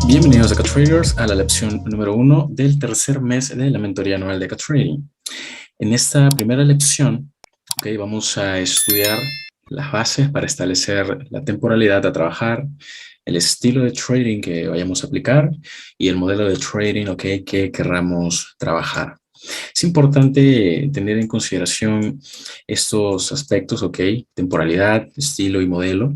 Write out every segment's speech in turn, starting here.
Bienvenidos a CATraders a la lección número 1 del tercer mes de la mentoría anual de CATrading. En esta primera lección, vamos a estudiar las bases para establecer la temporalidad a trabajar, el estilo de trading que vayamos a aplicar y el modelo de trading que querramos trabajar. Es importante tener en consideración estos aspectos, temporalidad, estilo y modelo.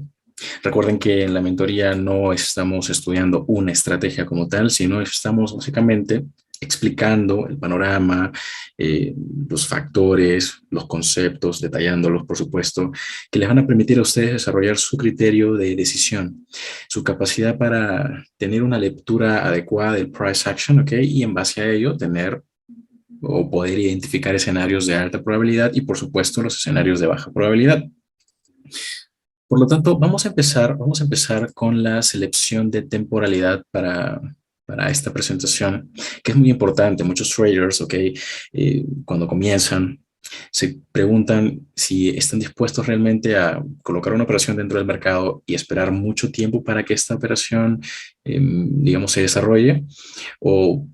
Recuerden que en la mentoría no estamos estudiando una estrategia como tal, sino estamos básicamente explicando el panorama, los factores, los conceptos, detallándolos, por supuesto, que les van a permitir a ustedes desarrollar su criterio de decisión, su capacidad para tener una lectura adecuada del price action, y en base a ello tener o poder identificar escenarios de alta probabilidad y, por supuesto, los escenarios de baja probabilidad. Por lo tanto, vamos a empezar con la selección de temporalidad para esta presentación, que es muy importante. Muchos traders, cuando comienzan, se preguntan si están dispuestos realmente a colocar una operación dentro del mercado y esperar mucho tiempo para que esta operación, digamos, se desarrolle, o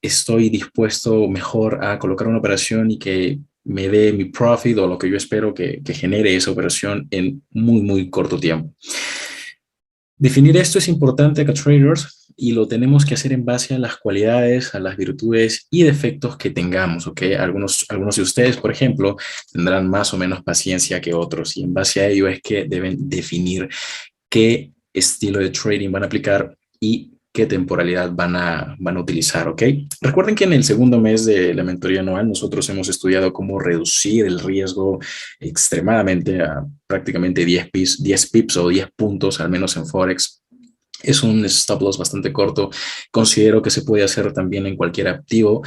estoy dispuesto mejor a colocar una operación y que me dé mi profit o lo que yo espero que genere esa operación en muy corto tiempo. Definir esto es importante acá, traders, y lo tenemos que hacer en base a las cualidades, a las virtudes y defectos que tengamos, Algunos de ustedes, por ejemplo, tendrán más o menos paciencia que otros, y en base a ello es que deben definir qué estilo de trading van a aplicar y qué temporalidad van a utilizar, Recuerden que en el segundo mes de la mentoría anual nosotros hemos estudiado cómo reducir el riesgo extremadamente a prácticamente 10 pips o 10 puntos, al menos en Forex. Es un stop loss bastante corto. Considero que se puede hacer también en cualquier activo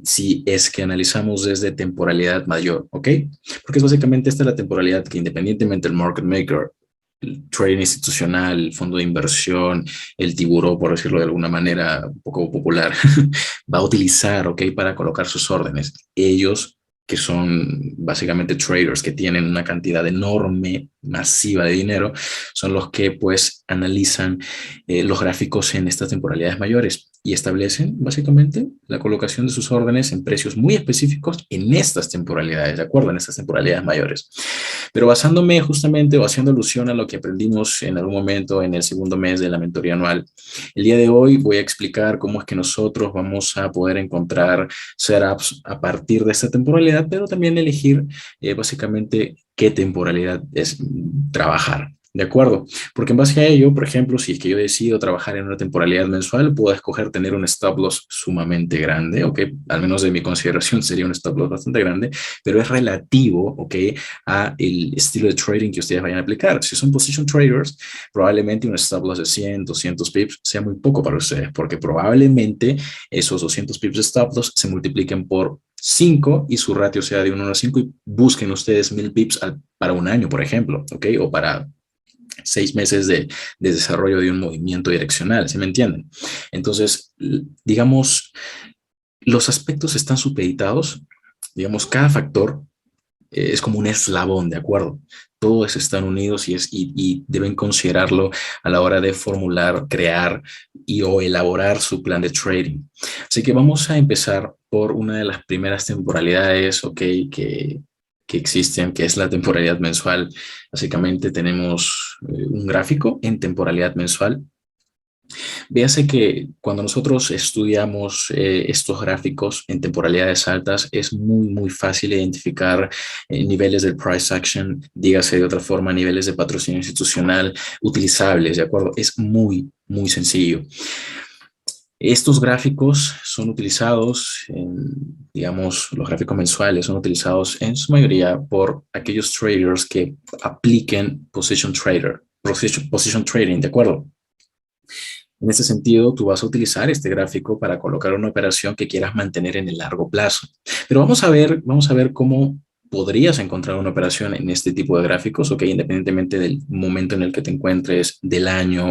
si es que analizamos desde temporalidad mayor, Porque es básicamente esta la temporalidad que, independientemente del market maker, el trading institucional, el fondo de inversión, el tiburón, por decirlo de alguna manera un poco popular, va a utilizar, para colocar sus órdenes. Ellos, que son básicamente traders que tienen una cantidad enorme, masiva de dinero, son los que pues analizan los gráficos en estas temporalidades mayores y establecen básicamente la colocación de sus órdenes en precios muy específicos en estas temporalidades, ¿de acuerdo? En estas temporalidades mayores. Pero basándome justamente o haciendo alusión a lo que aprendimos en algún momento en el segundo mes de la mentoría anual, el día de hoy voy a explicar cómo es que nosotros vamos a poder encontrar setups a partir de esta temporalidad, pero también elegir básicamente qué temporalidad es trabajar. ¿De acuerdo? Porque en base a ello, por ejemplo, si es que yo decido trabajar en una temporalidad mensual, puedo escoger tener un stop loss sumamente grande, al menos de mi consideración sería un stop loss bastante grande, pero es relativo, a el estilo de trading que ustedes vayan a aplicar. Si son position traders, probablemente un stop loss de 100, 200 pips sea muy poco para ustedes, porque probablemente esos 200 pips de stop loss se multipliquen por 5 y su ratio sea de 1 a 5 y busquen ustedes 1000 pips para un año, por ejemplo, o para 6 meses de desarrollo de un movimiento direccional, ¿sí me entienden? Entonces, digamos, los aspectos están supeditados, digamos, cada factor es como un eslabón, ¿de acuerdo? Todos están unidos y deben considerarlo a la hora de formular, crear o elaborar su plan de trading. Así que vamos a empezar por una de las primeras temporalidades, que existen, que es la temporalidad mensual. Básicamente tenemos un gráfico en temporalidad mensual. Véase que cuando nosotros estudiamos estos gráficos en temporalidades altas, es muy fácil identificar niveles del price action, dígase de otra forma, niveles de patrocinio institucional utilizables, ¿de acuerdo? Es muy sencillo. Estos gráficos son utilizados, digamos, los gráficos mensuales son utilizados en su mayoría por aquellos traders que apliquen position trading, ¿de acuerdo? En este sentido, tú vas a utilizar este gráfico para colocar una operación que quieras mantener en el largo plazo. Pero vamos a ver cómo podrías encontrar una operación en este tipo de gráficos, independientemente del momento en el que te encuentres, del año,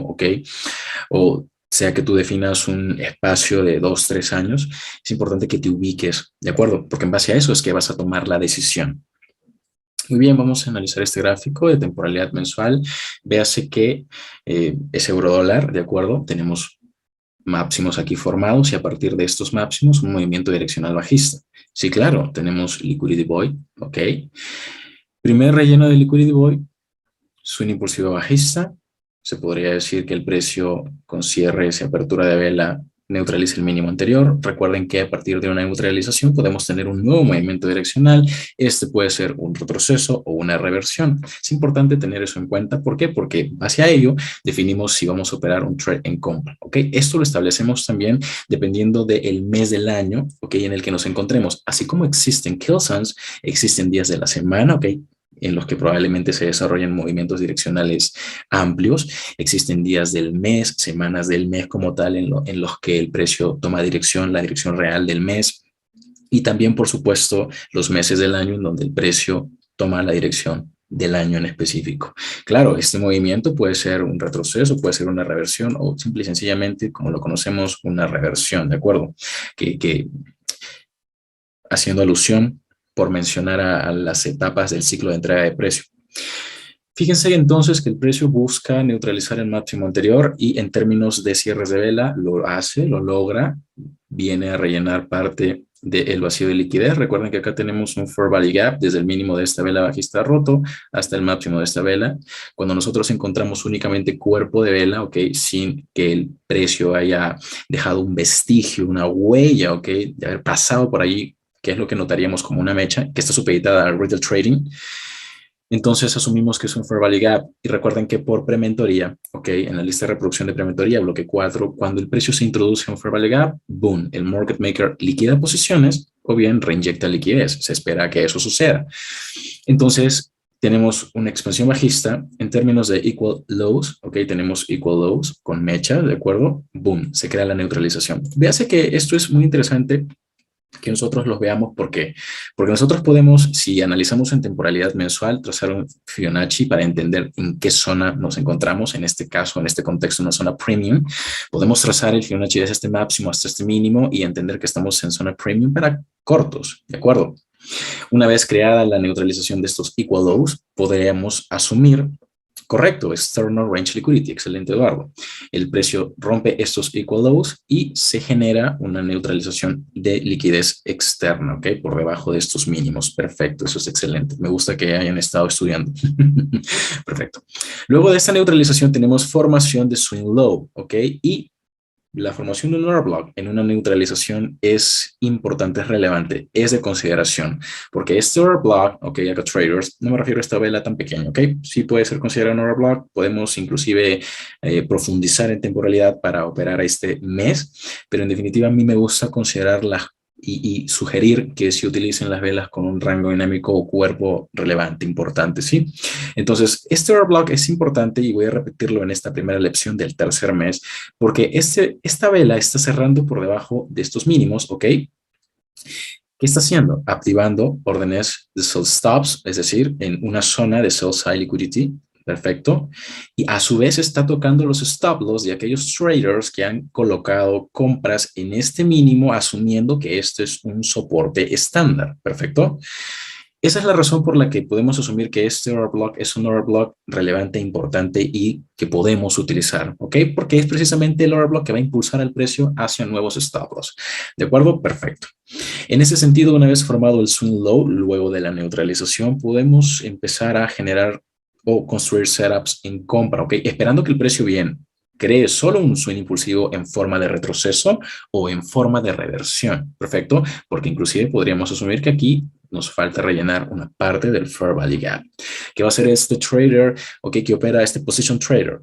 o sea que tú definas un espacio de 2, 3 años, es importante que te ubiques, ¿de acuerdo? Porque en base a eso es que vas a tomar la decisión. Muy bien, vamos a analizar este gráfico de temporalidad mensual. Véase que es euro dólar, ¿de acuerdo? Tenemos máximos aquí formados y a partir de estos máximos un movimiento direccional bajista. Sí, claro, tenemos liquidity void, ¿ok? Primer relleno de liquidity void, swing impulsivo bajista. Se podría decir que el precio con cierres y apertura de vela neutraliza el mínimo anterior. Recuerden que a partir de una neutralización podemos tener un nuevo movimiento direccional. Este puede ser un retroceso o una reversión. Es importante tener eso en cuenta. ¿Por qué? Porque hacia ello definimos si vamos a operar un trade en compra. ¿Ok? Esto lo establecemos también dependiendo del mes del año, ¿ok? En el que nos encontremos. Así como existen kill zones, existen días de la semana, ¿ok? En los que probablemente se desarrollen movimientos direccionales amplios. Existen días del mes, semanas del mes como tal, en los que el precio toma dirección, la dirección real del mes. Y también, por supuesto, los meses del año en donde el precio toma la dirección del año en específico. Claro, este movimiento puede ser un retroceso, puede ser una reversión o simple y sencillamente, como lo conocemos, una reversión, ¿de acuerdo? Que haciendo alusión por mencionar a las etapas del ciclo de entrega de precio. Fíjense entonces que el precio busca neutralizar el máximo anterior y en términos de cierres de vela lo hace, lo logra, viene a rellenar parte del vacío de liquidez. Recuerden que acá tenemos un fair value gap desde el mínimo de esta vela bajista roto hasta el máximo de esta vela. Cuando nosotros encontramos únicamente cuerpo de vela, ok, sin que el precio haya dejado un vestigio, una huella, ok, de haber pasado por allí, que es lo que notaríamos como una mecha, que está supeditada al retail trading. Entonces asumimos que es un fair value gap y recuerden que por prementoría, ok, en la lista de reproducción de prementoría, bloque 4, cuando el precio se introduce a un fair value gap, boom, el market maker liquida posiciones o bien reinyecta liquidez. Se espera que eso suceda. Entonces tenemos una expansión bajista en términos de equal lows, ok, tenemos equal lows con mecha, ¿de acuerdo? Boom, se crea la neutralización. Véase que esto es muy interesante que nosotros los veamos porque nosotros podemos, si analizamos en temporalidad mensual, trazar un Fibonacci para entender en qué zona nos encontramos, en este caso, en este contexto, una zona premium. Podemos trazar el Fibonacci desde este máximo hasta este mínimo y entender que estamos en zona premium para cortos, ¿de acuerdo? Una vez creada la neutralización de estos equal lows, podríamos asumir. Correcto, external range liquidity, excelente Eduardo. El precio rompe estos equal lows y se genera una neutralización de liquidez externa, ¿ok? Por debajo de estos mínimos. Perfecto, eso es excelente. Me gusta que hayan estado estudiando. Perfecto. Luego de esta neutralización tenemos formación de swing low, ¿ok? Y la formación de un order block en una neutralización es importante, es relevante, es de consideración, porque este order block, ok, acá traders, no me refiero a esta vela tan pequeña, ok, sí puede ser considerado un order block, podemos inclusive profundizar en temporalidad para operar a este mes, pero en definitiva a mí me gusta considerar y sugerir que se utilicen las velas con un rango dinámico o cuerpo relevante, importante, ¿sí? Entonces, este order block es importante y voy a repetirlo en esta primera lección del tercer mes, porque esta vela está cerrando por debajo de estos mínimos, ¿ok? ¿Qué está haciendo? Activando órdenes de sell stops, es decir, en una zona de sell side liquidity. Perfecto. Y a su vez está tocando los stop loss de aquellos traders que han colocado compras en este mínimo, asumiendo que este es un soporte estándar. Perfecto. Esa es la razón por la que podemos asumir que este order block es un order block relevante, importante y que podemos utilizar, ¿ok? Porque es precisamente el order block que va a impulsar el precio hacia nuevos stop loss. ¿De acuerdo? Perfecto. En ese sentido, una vez formado el swing low, luego de la neutralización, podemos empezar a generar o construir setups en compra, ¿ok? Esperando que el precio bien cree solo un swing impulsivo en forma de retroceso o en forma de reversión. Perfecto, porque inclusive podríamos asumir que aquí nos falta rellenar una parte del fair value gap. ¿Qué va a hacer este trader o que opera este position trader?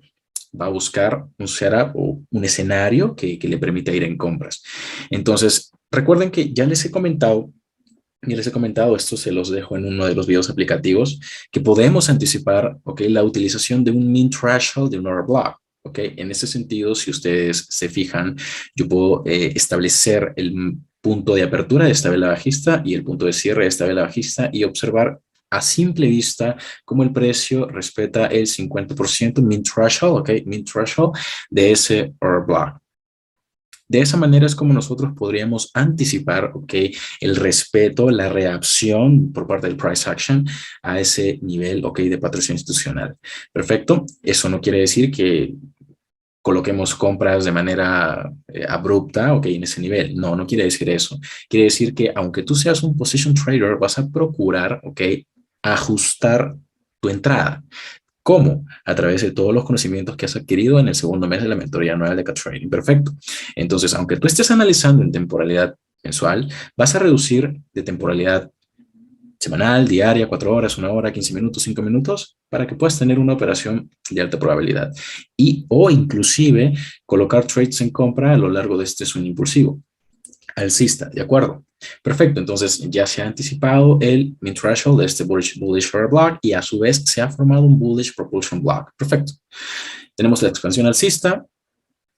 Va a buscar un setup o un escenario que le permita ir en compras. Entonces, recuerden que ya les he comentado, esto se los dejo en uno de los videos aplicativos, que podemos anticipar, okay, la utilización de un mean threshold de un order block. Okay. En ese sentido, si ustedes se fijan, yo puedo establecer el punto de apertura de esta vela bajista y el punto de cierre de esta vela bajista y observar a simple vista cómo el precio respeta el 50% mean threshold, okay, mean threshold de ese order block. De esa manera es como nosotros podríamos anticipar, ¿ok? El respeto, la reacción por parte del price action a ese nivel, ¿ok? De patrocinio institucional. Perfecto. Eso no quiere decir que coloquemos compras de manera abrupta, ok, en ese nivel. No, no quiere decir eso. Quiere decir que aunque tú seas un position trader, vas a procurar, ok, ajustar tu entrada. ¿Cómo? A través de todos los conocimientos que has adquirido en el segundo mes de la mentoría anual de Trading. Perfecto. Entonces, aunque tú estés analizando en temporalidad mensual, vas a reducir de temporalidad semanal, diaria, 4 horas, 1 hora, 15 minutos, 5 minutos, para que puedas tener una operación de alta probabilidad. Y o inclusive colocar trades en compra a lo largo de este swing impulsivo. Alcista, ¿de acuerdo? Perfecto, entonces ya se ha anticipado el min threshold de este bullish fair block y a su vez se ha formado un bullish propulsion block. Perfecto. Tenemos la expansión alcista.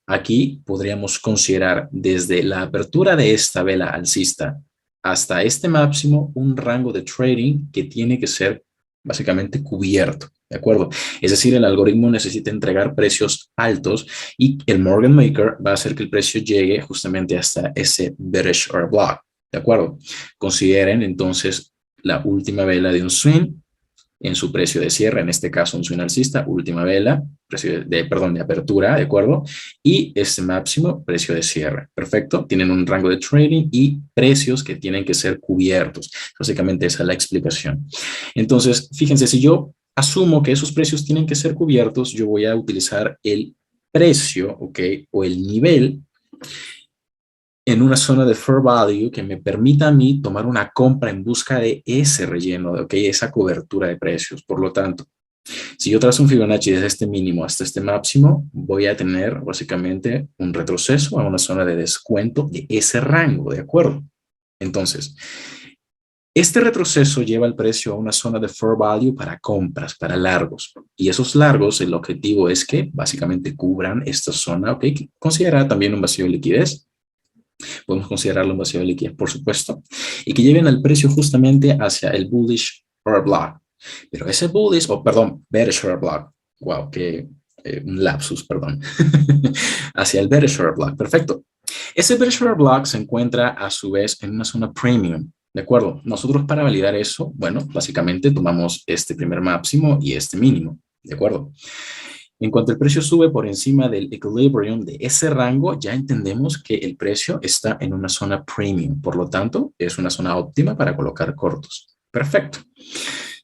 Aquí podríamos considerar desde la apertura de esta vela alcista hasta este máximo un rango de trading que tiene que ser básicamente cubierto, ¿de acuerdo? Es decir, el algoritmo necesita entregar precios altos y el Morgan Maker va a hacer que el precio llegue justamente hasta ese bearish order block, ¿de acuerdo? Consideren entonces la última vela de un swing en su precio de cierre, en este caso un swing alcista, última vela, precio de apertura, ¿de acuerdo? Y este máximo, precio de cierre. Perfecto. Tienen un rango de trading y precios que tienen que ser cubiertos. Básicamente esa es la explicación. Entonces, fíjense, si yo asumo que esos precios tienen que ser cubiertos, yo voy a utilizar el precio, ¿ok? O el nivel en una zona de fair value que me permita a mí tomar una compra en busca de ese relleno, ¿ok? Esa cobertura de precios. Por lo tanto, si yo trazo un Fibonacci desde este mínimo hasta este máximo, voy a tener básicamente un retroceso a una zona de descuento de ese rango, ¿de acuerdo? Entonces, este retroceso lleva el precio a una zona de fair value para compras, para largos. Y esos largos, el objetivo es que básicamente cubran esta zona, ¿ok? Considerada también un vacío de liquidez. Podemos considerarlo un vacío de liquidez, por supuesto. Y que lleven al precio justamente hacia el bullish order block. Pero ese bullish, perdón, bearish order block. Wow, que un lapsus, perdón. Hacia el bearish order block. Perfecto. Ese bearish order block se encuentra a su vez en una zona premium. ¿De acuerdo? Nosotros para validar eso, bueno, básicamente tomamos este primer máximo y este mínimo. ¿De acuerdo? En cuanto el precio sube por encima del equilibrium de ese rango, ya entendemos que el precio está en una zona premium. Por lo tanto, es una zona óptima para colocar cortos. Perfecto.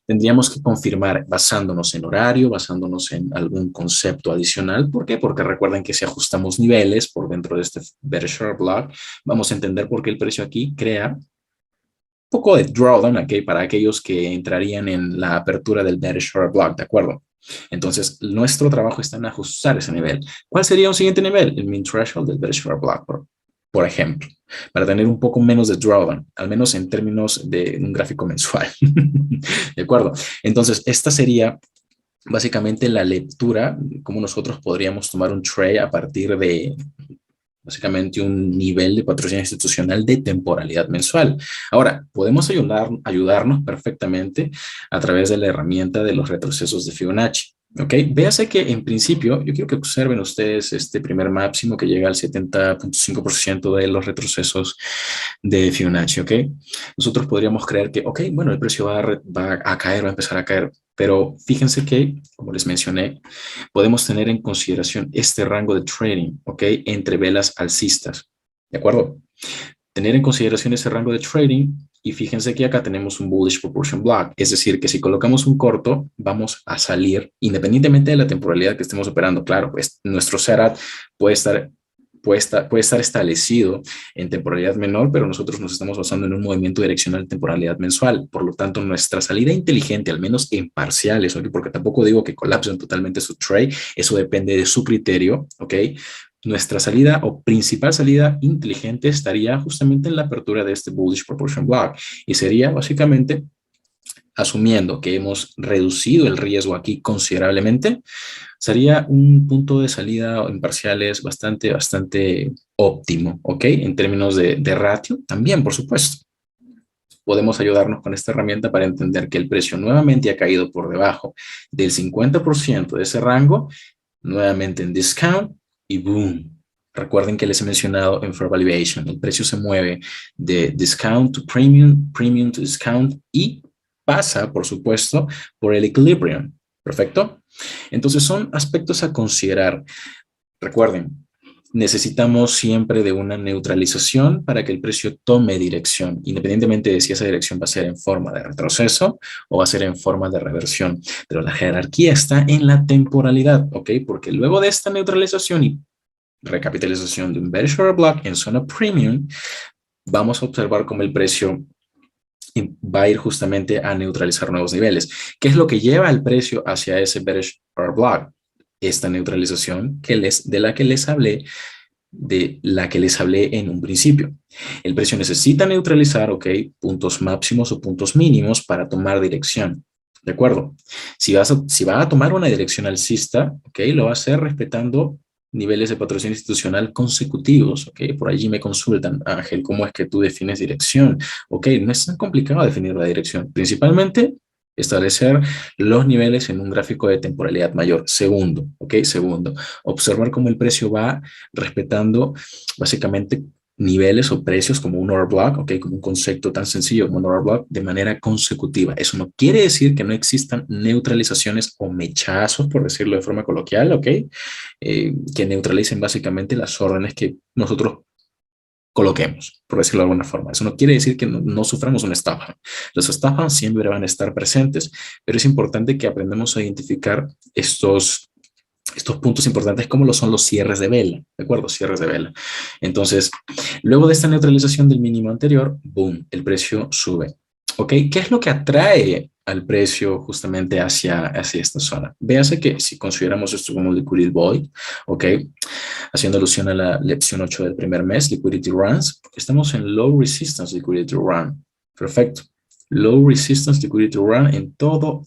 Tendríamos que confirmar basándonos en horario, basándonos en algún concepto adicional. ¿Por qué? Porque recuerden que si ajustamos niveles por dentro de este bearish order block, vamos a entender por qué el precio aquí crea poco de drawdown aquí para aquellos que entrarían en la apertura del bearish order block, ¿de acuerdo? Entonces, nuestro trabajo está en ajustar ese nivel. ¿Cuál sería un siguiente nivel? El min threshold del bearish order block, por ejemplo, para tener un poco menos de drawdown, al menos en términos de un gráfico mensual. ¿De acuerdo? Entonces, esta sería básicamente la lectura, cómo nosotros podríamos tomar un trade a partir de básicamente un nivel de patrocinio institucional de temporalidad mensual. Ahora, podemos ayudarnos perfectamente a través de la herramienta de los retrocesos de Fibonacci. ¿Ok? Véase que en principio, yo quiero que observen ustedes este primer máximo que llega al 70.5% de los retrocesos de Fibonacci. ¿Ok? Nosotros podríamos creer que, ok, bueno, el precio va a caer, va a empezar a caer, pero fíjense que, como les mencioné, podemos tener en consideración este rango de trading, ¿ok? Entre velas alcistas, ¿de acuerdo? Tener en consideración ese rango de trading y fíjense que acá tenemos un bullish proportion block, es decir, que si colocamos un corto, vamos a salir independientemente de la temporalidad que estemos operando. Claro, pues nuestro setup puede estar establecido en temporalidad menor, pero nosotros nos estamos basando en un movimiento direccional de temporalidad mensual. Por lo tanto, nuestra salida inteligente, al menos en parciales, ¿okay? Porque tampoco digo que colapsen totalmente su trade, eso depende de su criterio, ¿ok? Nuestra salida o principal salida inteligente estaría justamente en la apertura de este bullish proportion block y sería básicamente asumiendo que hemos reducido el riesgo aquí considerablemente, sería un punto de salida en parciales bastante óptimo, ¿ok? En términos de ratio, también, por supuesto. Podemos ayudarnos con esta herramienta para entender que el precio nuevamente ha caído por debajo del 50% de ese rango, nuevamente en discount y boom. Recuerden que les he mencionado en Fair Valuation, el precio se mueve de discount to premium, premium to discount y pasa, por supuesto, por el equilibrium. ¿Perfecto? Entonces son aspectos a considerar. Recuerden, necesitamos siempre de una neutralización para que el precio tome dirección, independientemente de si esa dirección va a ser en forma de retroceso o va a ser en forma de reversión. Pero la jerarquía está en la temporalidad, ¿ok? Porque luego de esta neutralización y recapitalización de un bearish order block en zona premium, vamos a observar cómo el precio va a ir justamente a neutralizar nuevos niveles. ¿Qué es lo que lleva el precio hacia ese bearish order block? Esta neutralización de la que les hablé, en un principio. El precio necesita neutralizar, ok, puntos máximos o puntos mínimos para tomar dirección. ¿De acuerdo? Si va a tomar una dirección alcista, ok, lo va a hacer respetando niveles de patrocinio institucional consecutivos, ok. Por allí me consultan, Ángel, ¿cómo es que tú defines dirección? Ok, no es tan complicado definir la dirección. Principalmente, establecer los niveles en un gráfico de temporalidad mayor. Segundo, ok, segundo, observar cómo el precio va respetando básicamente niveles o precios como un order block, ok, como un concepto tan sencillo como un order block de manera consecutiva. Eso no quiere decir que no existan neutralizaciones o mechazos, por decirlo de forma coloquial, ok, que neutralicen básicamente las órdenes que nosotros coloquemos, por decirlo de alguna forma. Eso no quiere decir que no suframos una estafa. Las estafas siempre van a estar presentes, pero es importante que aprendamos a identificar estos puntos importantes como lo son los cierres de vela, ¿de acuerdo? Cierres de vela. Entonces, luego de esta neutralización del mínimo anterior, boom, el precio sube. ¿Ok? ¿Qué es lo que atrae al precio justamente hacia esta zona? Véase que si consideramos esto como liquidity void, ¿ok? Haciendo alusión a la lección 8 del primer mes, liquidity runs, estamos en low resistance liquidity run. Perfecto. Low resistance liquidity run en todo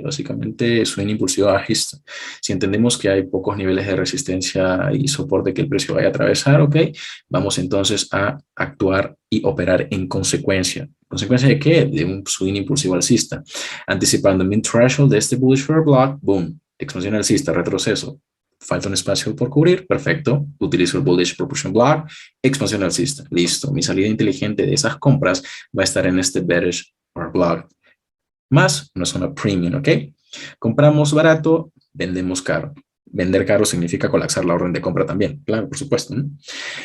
básicamente, swing impulsivo bajista. Si entendemos que hay pocos niveles de resistencia y soporte que el precio vaya a atravesar, ok, vamos entonces a actuar y operar en consecuencia. ¿Consecuencia de qué? De un swing impulsivo alcista. Anticipando el min threshold de este bullish fair block, boom, expansión alcista, retroceso. Falta un espacio por cubrir, perfecto. Utilizo el bullish proportion block, expansión alcista, listo. Mi salida inteligente de esas compras va a estar en este bearish block, más una zona premium, ¿ok? Compramos barato, vendemos caro. Vender caro significa colapsar la orden de compra también, claro, por supuesto, ¿no?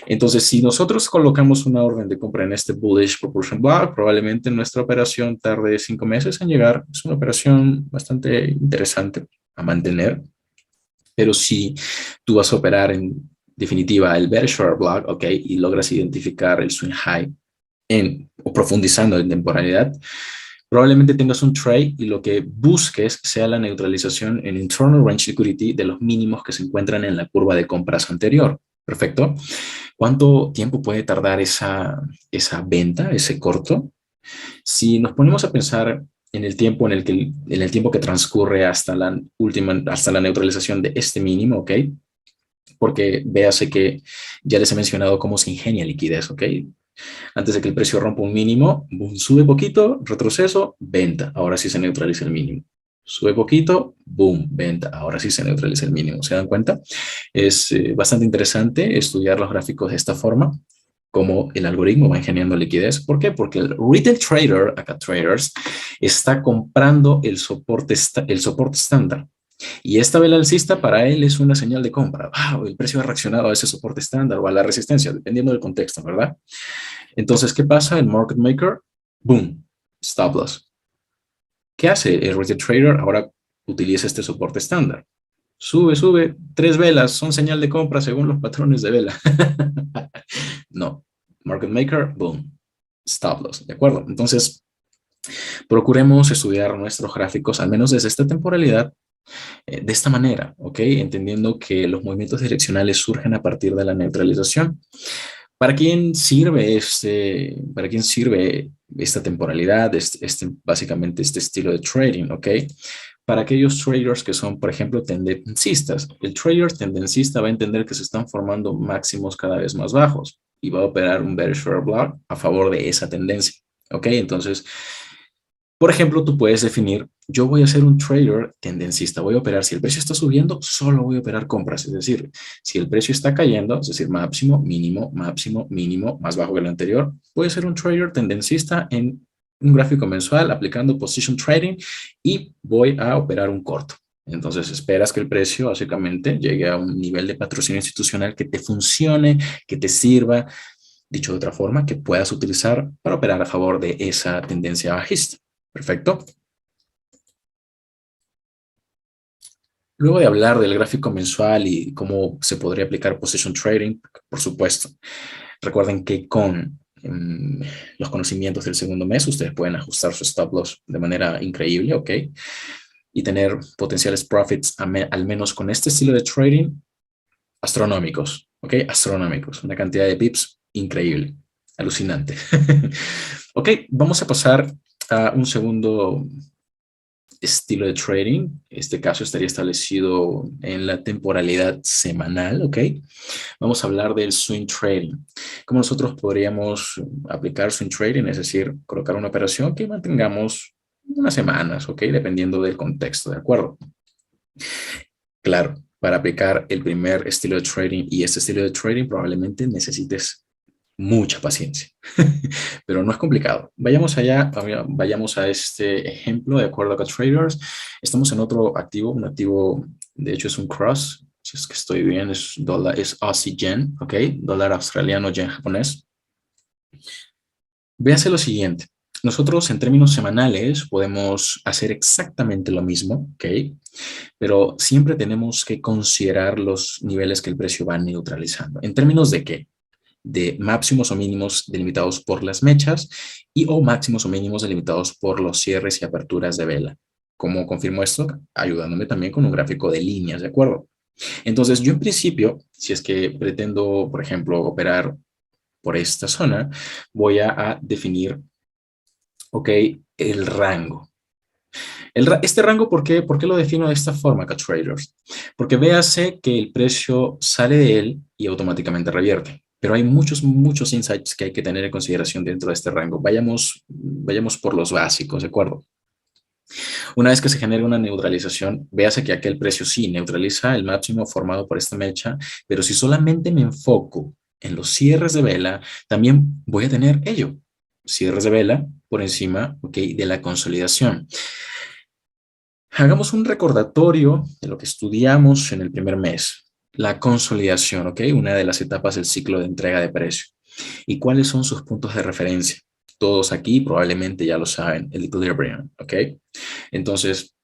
Entonces, si nosotros colocamos una orden de compra en este bullish proportion block, probablemente nuestra operación tarde 5 meses en llegar. Es una operación bastante interesante a mantener. Pero si tú vas a operar en definitiva el bearish order block, ok, y logras identificar el swing high o profundizando en temporalidad, probablemente tengas un trade y lo que busques sea la neutralización en internal range liquidity de los mínimos que se encuentran en la curva de compras anterior. Perfecto. ¿Cuánto tiempo puede tardar esa venta, ese corto? Si nos ponemos a pensar en el tiempo que transcurre hasta la neutralización de este mínimo, ¿ok? Porque véase que ya les he mencionado cómo se ingenia liquidez, ¿ok? Antes de que el precio rompa un mínimo, boom, sube poquito, retroceso, venta, ahora sí se neutraliza el mínimo. Sube poquito, boom, venta, ahora sí se neutraliza el mínimo. ¿Se dan cuenta? Es bastante interesante estudiar los gráficos de esta forma, cómo el algoritmo va ingeniando liquidez. ¿Por qué? Porque el retail trader, acá traders, está comprando el soporte estándar. Y esta vela alcista para él es una señal de compra. ¡Wow! El precio ha reaccionado a ese soporte estándar o a la resistencia, dependiendo del contexto, ¿verdad? Entonces, ¿qué pasa? El market maker, boom, stop loss. ¿Qué hace el retail trader? Ahora utiliza este soporte estándar. Sube, 3 velas son señal de compra según los patrones de vela. No, market maker, boom, stop loss, ¿de acuerdo? Entonces, procuremos estudiar nuestros gráficos, al menos desde esta temporalidad, de esta manera, ¿ok? Entendiendo que los movimientos direccionales surgen a partir de la neutralización. ¿Para quién sirve esta temporalidad, básicamente este estilo de trading, ¿ok? Para aquellos traders que son, por ejemplo, tendencistas. El trader tendencista va a entender que se están formando máximos cada vez más bajos y va a operar un bearish order block a favor de esa tendencia, ¿ok? Entonces, Por ejemplo, tú puedes definir, yo voy a ser un trader tendencista, voy a operar, si el precio está subiendo, solo voy a operar compras, es decir, si el precio está cayendo, es decir, máximo, mínimo, más bajo que el anterior, voy a ser un trader tendencista en un gráfico mensual aplicando position trading y voy a operar un corto. Entonces esperas que el precio básicamente llegue a un nivel de patrocinio institucional que te funcione, que te sirva, dicho de otra forma, que puedas utilizar para operar a favor de esa tendencia bajista. Perfecto. Luego de hablar del gráfico mensual y cómo se podría aplicar position trading, por supuesto, recuerden que con los conocimientos del segundo mes, ustedes pueden ajustar su stop loss de manera increíble, ¿ok? Y tener potenciales profits al menos con este estilo de trading astronómicos, ¿ok? Astronómicos, una cantidad de pips increíble, alucinante. Ok, vamos a pasar a un segundo estilo de trading. Este caso estaría establecido en la temporalidad semanal, ¿ok? Vamos a hablar del swing trading. ¿Cómo nosotros podríamos aplicar swing trading? Es decir, colocar una operación que mantengamos unas semanas, ¿ok? Dependiendo del contexto, ¿de acuerdo? Claro, para aplicar el primer estilo de trading y este estilo de trading probablemente necesites mucha paciencia, pero no es complicado. Vayamos allá, vayamos a este ejemplo de acuerdo a Traders. Estamos en otro activo, un activo, de hecho es un cross, si es que estoy bien, es dólar, es Aussie Yen, ¿ok? Dólar australiano, yen japonés. Véase lo siguiente. Nosotros en términos semanales podemos hacer exactamente lo mismo, ¿ok? Pero siempre tenemos que considerar los niveles que el precio va neutralizando. ¿En términos de qué? De máximos o mínimos delimitados por las mechas y o máximos o mínimos delimitados por los cierres y aperturas de vela. ¿Cómo confirmo esto? Ayudándome también con un gráfico de líneas, ¿de acuerdo? Entonces, yo en principio, si es que pretendo, por ejemplo, operar por esta zona, voy a definir, ok, el rango. Este rango, ¿por qué lo defino de esta forma, traders? Porque véase que el precio sale de él y automáticamente revierte. Pero hay muchos insights que hay que tener en consideración dentro de este rango. Vayamos por los básicos, ¿de acuerdo? Una vez que se genera una neutralización, véase que aquel precio sí neutraliza el máximo formado por esta mecha, pero si solamente me enfoco en los cierres de vela, también voy a tener ello. Cierres de vela por encima, ¿ok? De la consolidación. Hagamos un recordatorio de lo que estudiamos en el primer mes. La consolidación, ¿ok? Una de las etapas del ciclo de entrega de precio. ¿Y cuáles son sus puntos de referencia? Todos aquí probablemente ya lo saben, el equilibrium, ¿ok? Entonces,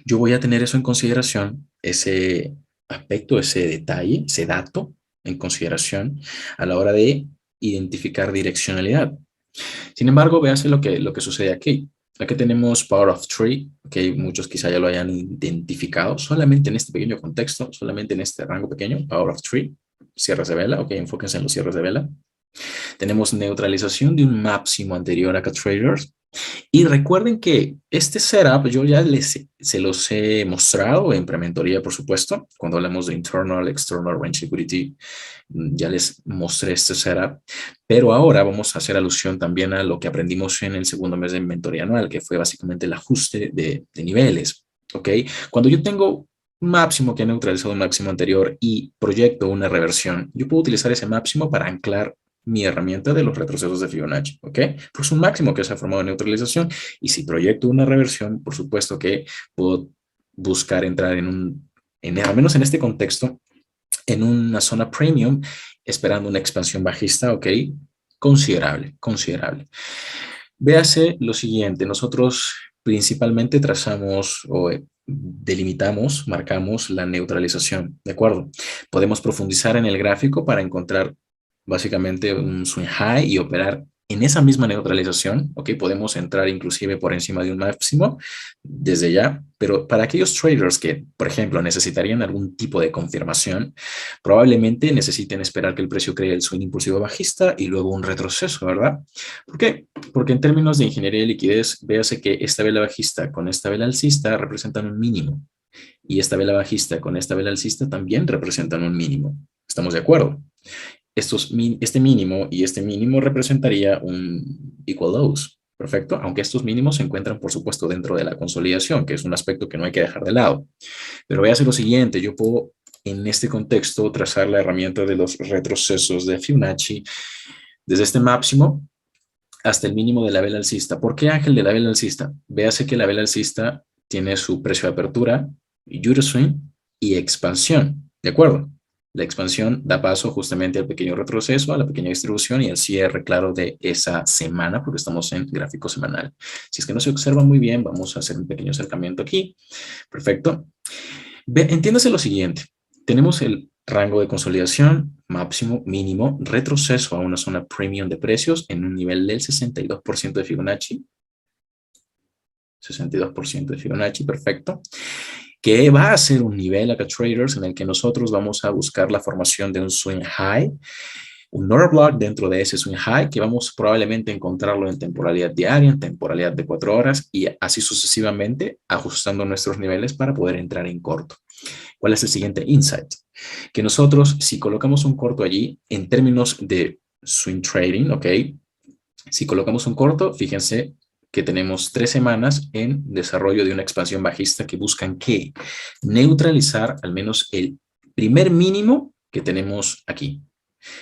yo voy a tener eso en consideración, ese aspecto, ese detalle, ese dato en consideración a la hora de identificar direccionalidad. Sin embargo, véase lo que sucede aquí. Aquí tenemos Power of Three, que muchos quizá ya lo hayan identificado, solamente en este pequeño contexto, solamente en este rango pequeño, Power of Three, cierres de vela, ok, enfóquense en los cierres de vela. Tenemos neutralización de un máximo anterior a traders. Y recuerden que este setup yo ya se los he mostrado en prementoría, por supuesto, cuando hablamos de internal, external range liquidity, ya les mostré este setup, pero ahora vamos a hacer alusión también a lo que aprendimos en el segundo mes de mentoría anual, que fue básicamente el ajuste de niveles, ¿ok? Cuando yo tengo un máximo que ha neutralizado un máximo anterior y proyecto una reversión, yo puedo utilizar ese máximo para anclar mi herramienta de los retrocesos de Fibonacci, ¿ok? Pues un máximo que se ha formado en neutralización y si proyecto una reversión, por supuesto que puedo buscar entrar al menos en este contexto, en una zona premium, esperando una expansión bajista, ¿ok? Considerable, considerable. Véase lo siguiente, nosotros principalmente trazamos o delimitamos, marcamos la neutralización, ¿de acuerdo? Podemos profundizar en el gráfico para encontrar básicamente un swing high y operar en esa misma neutralización, ¿ok? Podemos entrar inclusive por encima de un máximo desde ya, pero para aquellos traders que, por ejemplo, necesitarían algún tipo de confirmación, probablemente necesiten esperar que el precio cree el swing impulsivo bajista y luego un retroceso, ¿verdad? ¿Por qué? Porque en términos de ingeniería de liquidez, véase que esta vela bajista con esta vela alcista representan un mínimo y esta vela bajista con esta vela alcista también representan un mínimo. ¿Estamos de acuerdo? Este mínimo y este mínimo representaría un equal lows. Perfecto, aunque estos mínimos se encuentran, por supuesto, dentro de la consolidación, que es un aspecto que no hay que dejar de lado. Pero voy a hacer lo siguiente, yo puedo en este contexto trazar la herramienta de los retrocesos de Fibonacci desde este máximo hasta el mínimo de la vela alcista. ¿Por qué, Ángel, de la vela alcista? Véase que la vela alcista tiene su precio de apertura, Euroswing y expansión, ¿de acuerdo? La expansión da paso justamente al pequeño retroceso, a la pequeña distribución y al cierre, claro, de esa semana, porque estamos en gráfico semanal. Si es que no se observa muy bien, vamos a hacer un pequeño acercamiento aquí. Perfecto. Entiéndase lo siguiente. Tenemos el rango de consolidación, máximo, mínimo, retroceso a una zona premium de precios en un nivel del 62% de Fibonacci. 62% de Fibonacci, perfecto. Que va a ser un nivel acá traders en el que nosotros vamos a buscar la formación de un swing high, un order block dentro de ese swing high, que vamos probablemente a encontrarlo en temporalidad diaria, en temporalidad de 4 horas y así sucesivamente ajustando nuestros niveles para poder entrar en corto. ¿Cuál es el siguiente insight? Que nosotros, si colocamos un corto allí, en términos de swing trading, ¿ok? Si colocamos un corto, fíjense que tenemos 3 semanas en desarrollo de una expansión bajista que buscan ¿qué? Neutralizar al menos el primer mínimo que tenemos aquí,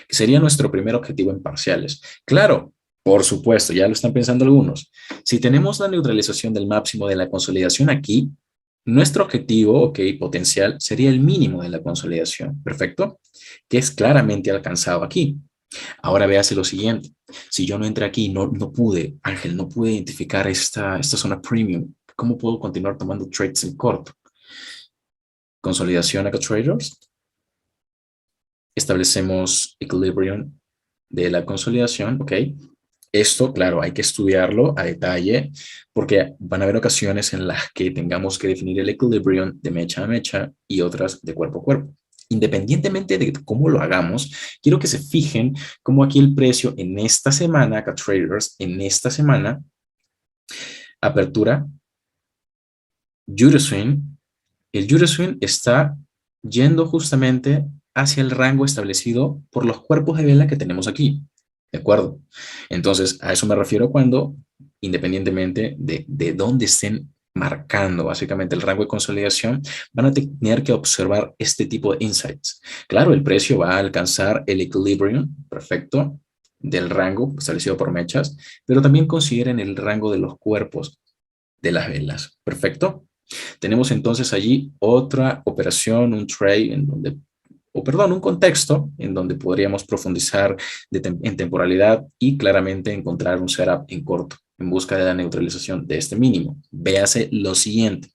que sería nuestro primer objetivo en parciales. Claro, por supuesto, ya lo están pensando algunos. Si tenemos la neutralización del máximo de la consolidación aquí, nuestro objetivo, ok, potencial, sería el mínimo de la consolidación, ¿perfecto? Que es claramente alcanzado aquí. Ahora véase lo siguiente. Si yo no entré aquí, no pude, Ángel, no pude identificar esta zona premium, ¿cómo puedo continuar tomando trades en corto? Consolidación acá traders. Establecemos equilibrium de la consolidación, ¿ok? Esto, claro, hay que estudiarlo a detalle porque van a haber ocasiones en las que tengamos que definir el equilibrium de mecha a mecha y otras de cuerpo a cuerpo. Independientemente de cómo lo hagamos, quiero que se fijen cómo aquí el precio en esta semana, acá traders, en esta semana, apertura, Euroswing, el Euroswing está yendo justamente hacia el rango establecido por los cuerpos de vela que tenemos aquí. ¿De acuerdo? Entonces, a eso me refiero cuando, independientemente de dónde estén marcando básicamente el rango de consolidación, van a tener que observar este tipo de insights. Claro, el precio va a alcanzar el equilibrium perfecto del rango establecido por mechas, pero también consideren el rango de los cuerpos de las velas. Perfecto. Tenemos entonces allí otra operación, un trade en donde un contexto en donde podríamos profundizar en temporalidad y claramente encontrar un setup en corto en busca de la neutralización de este mínimo. Véase lo siguiente.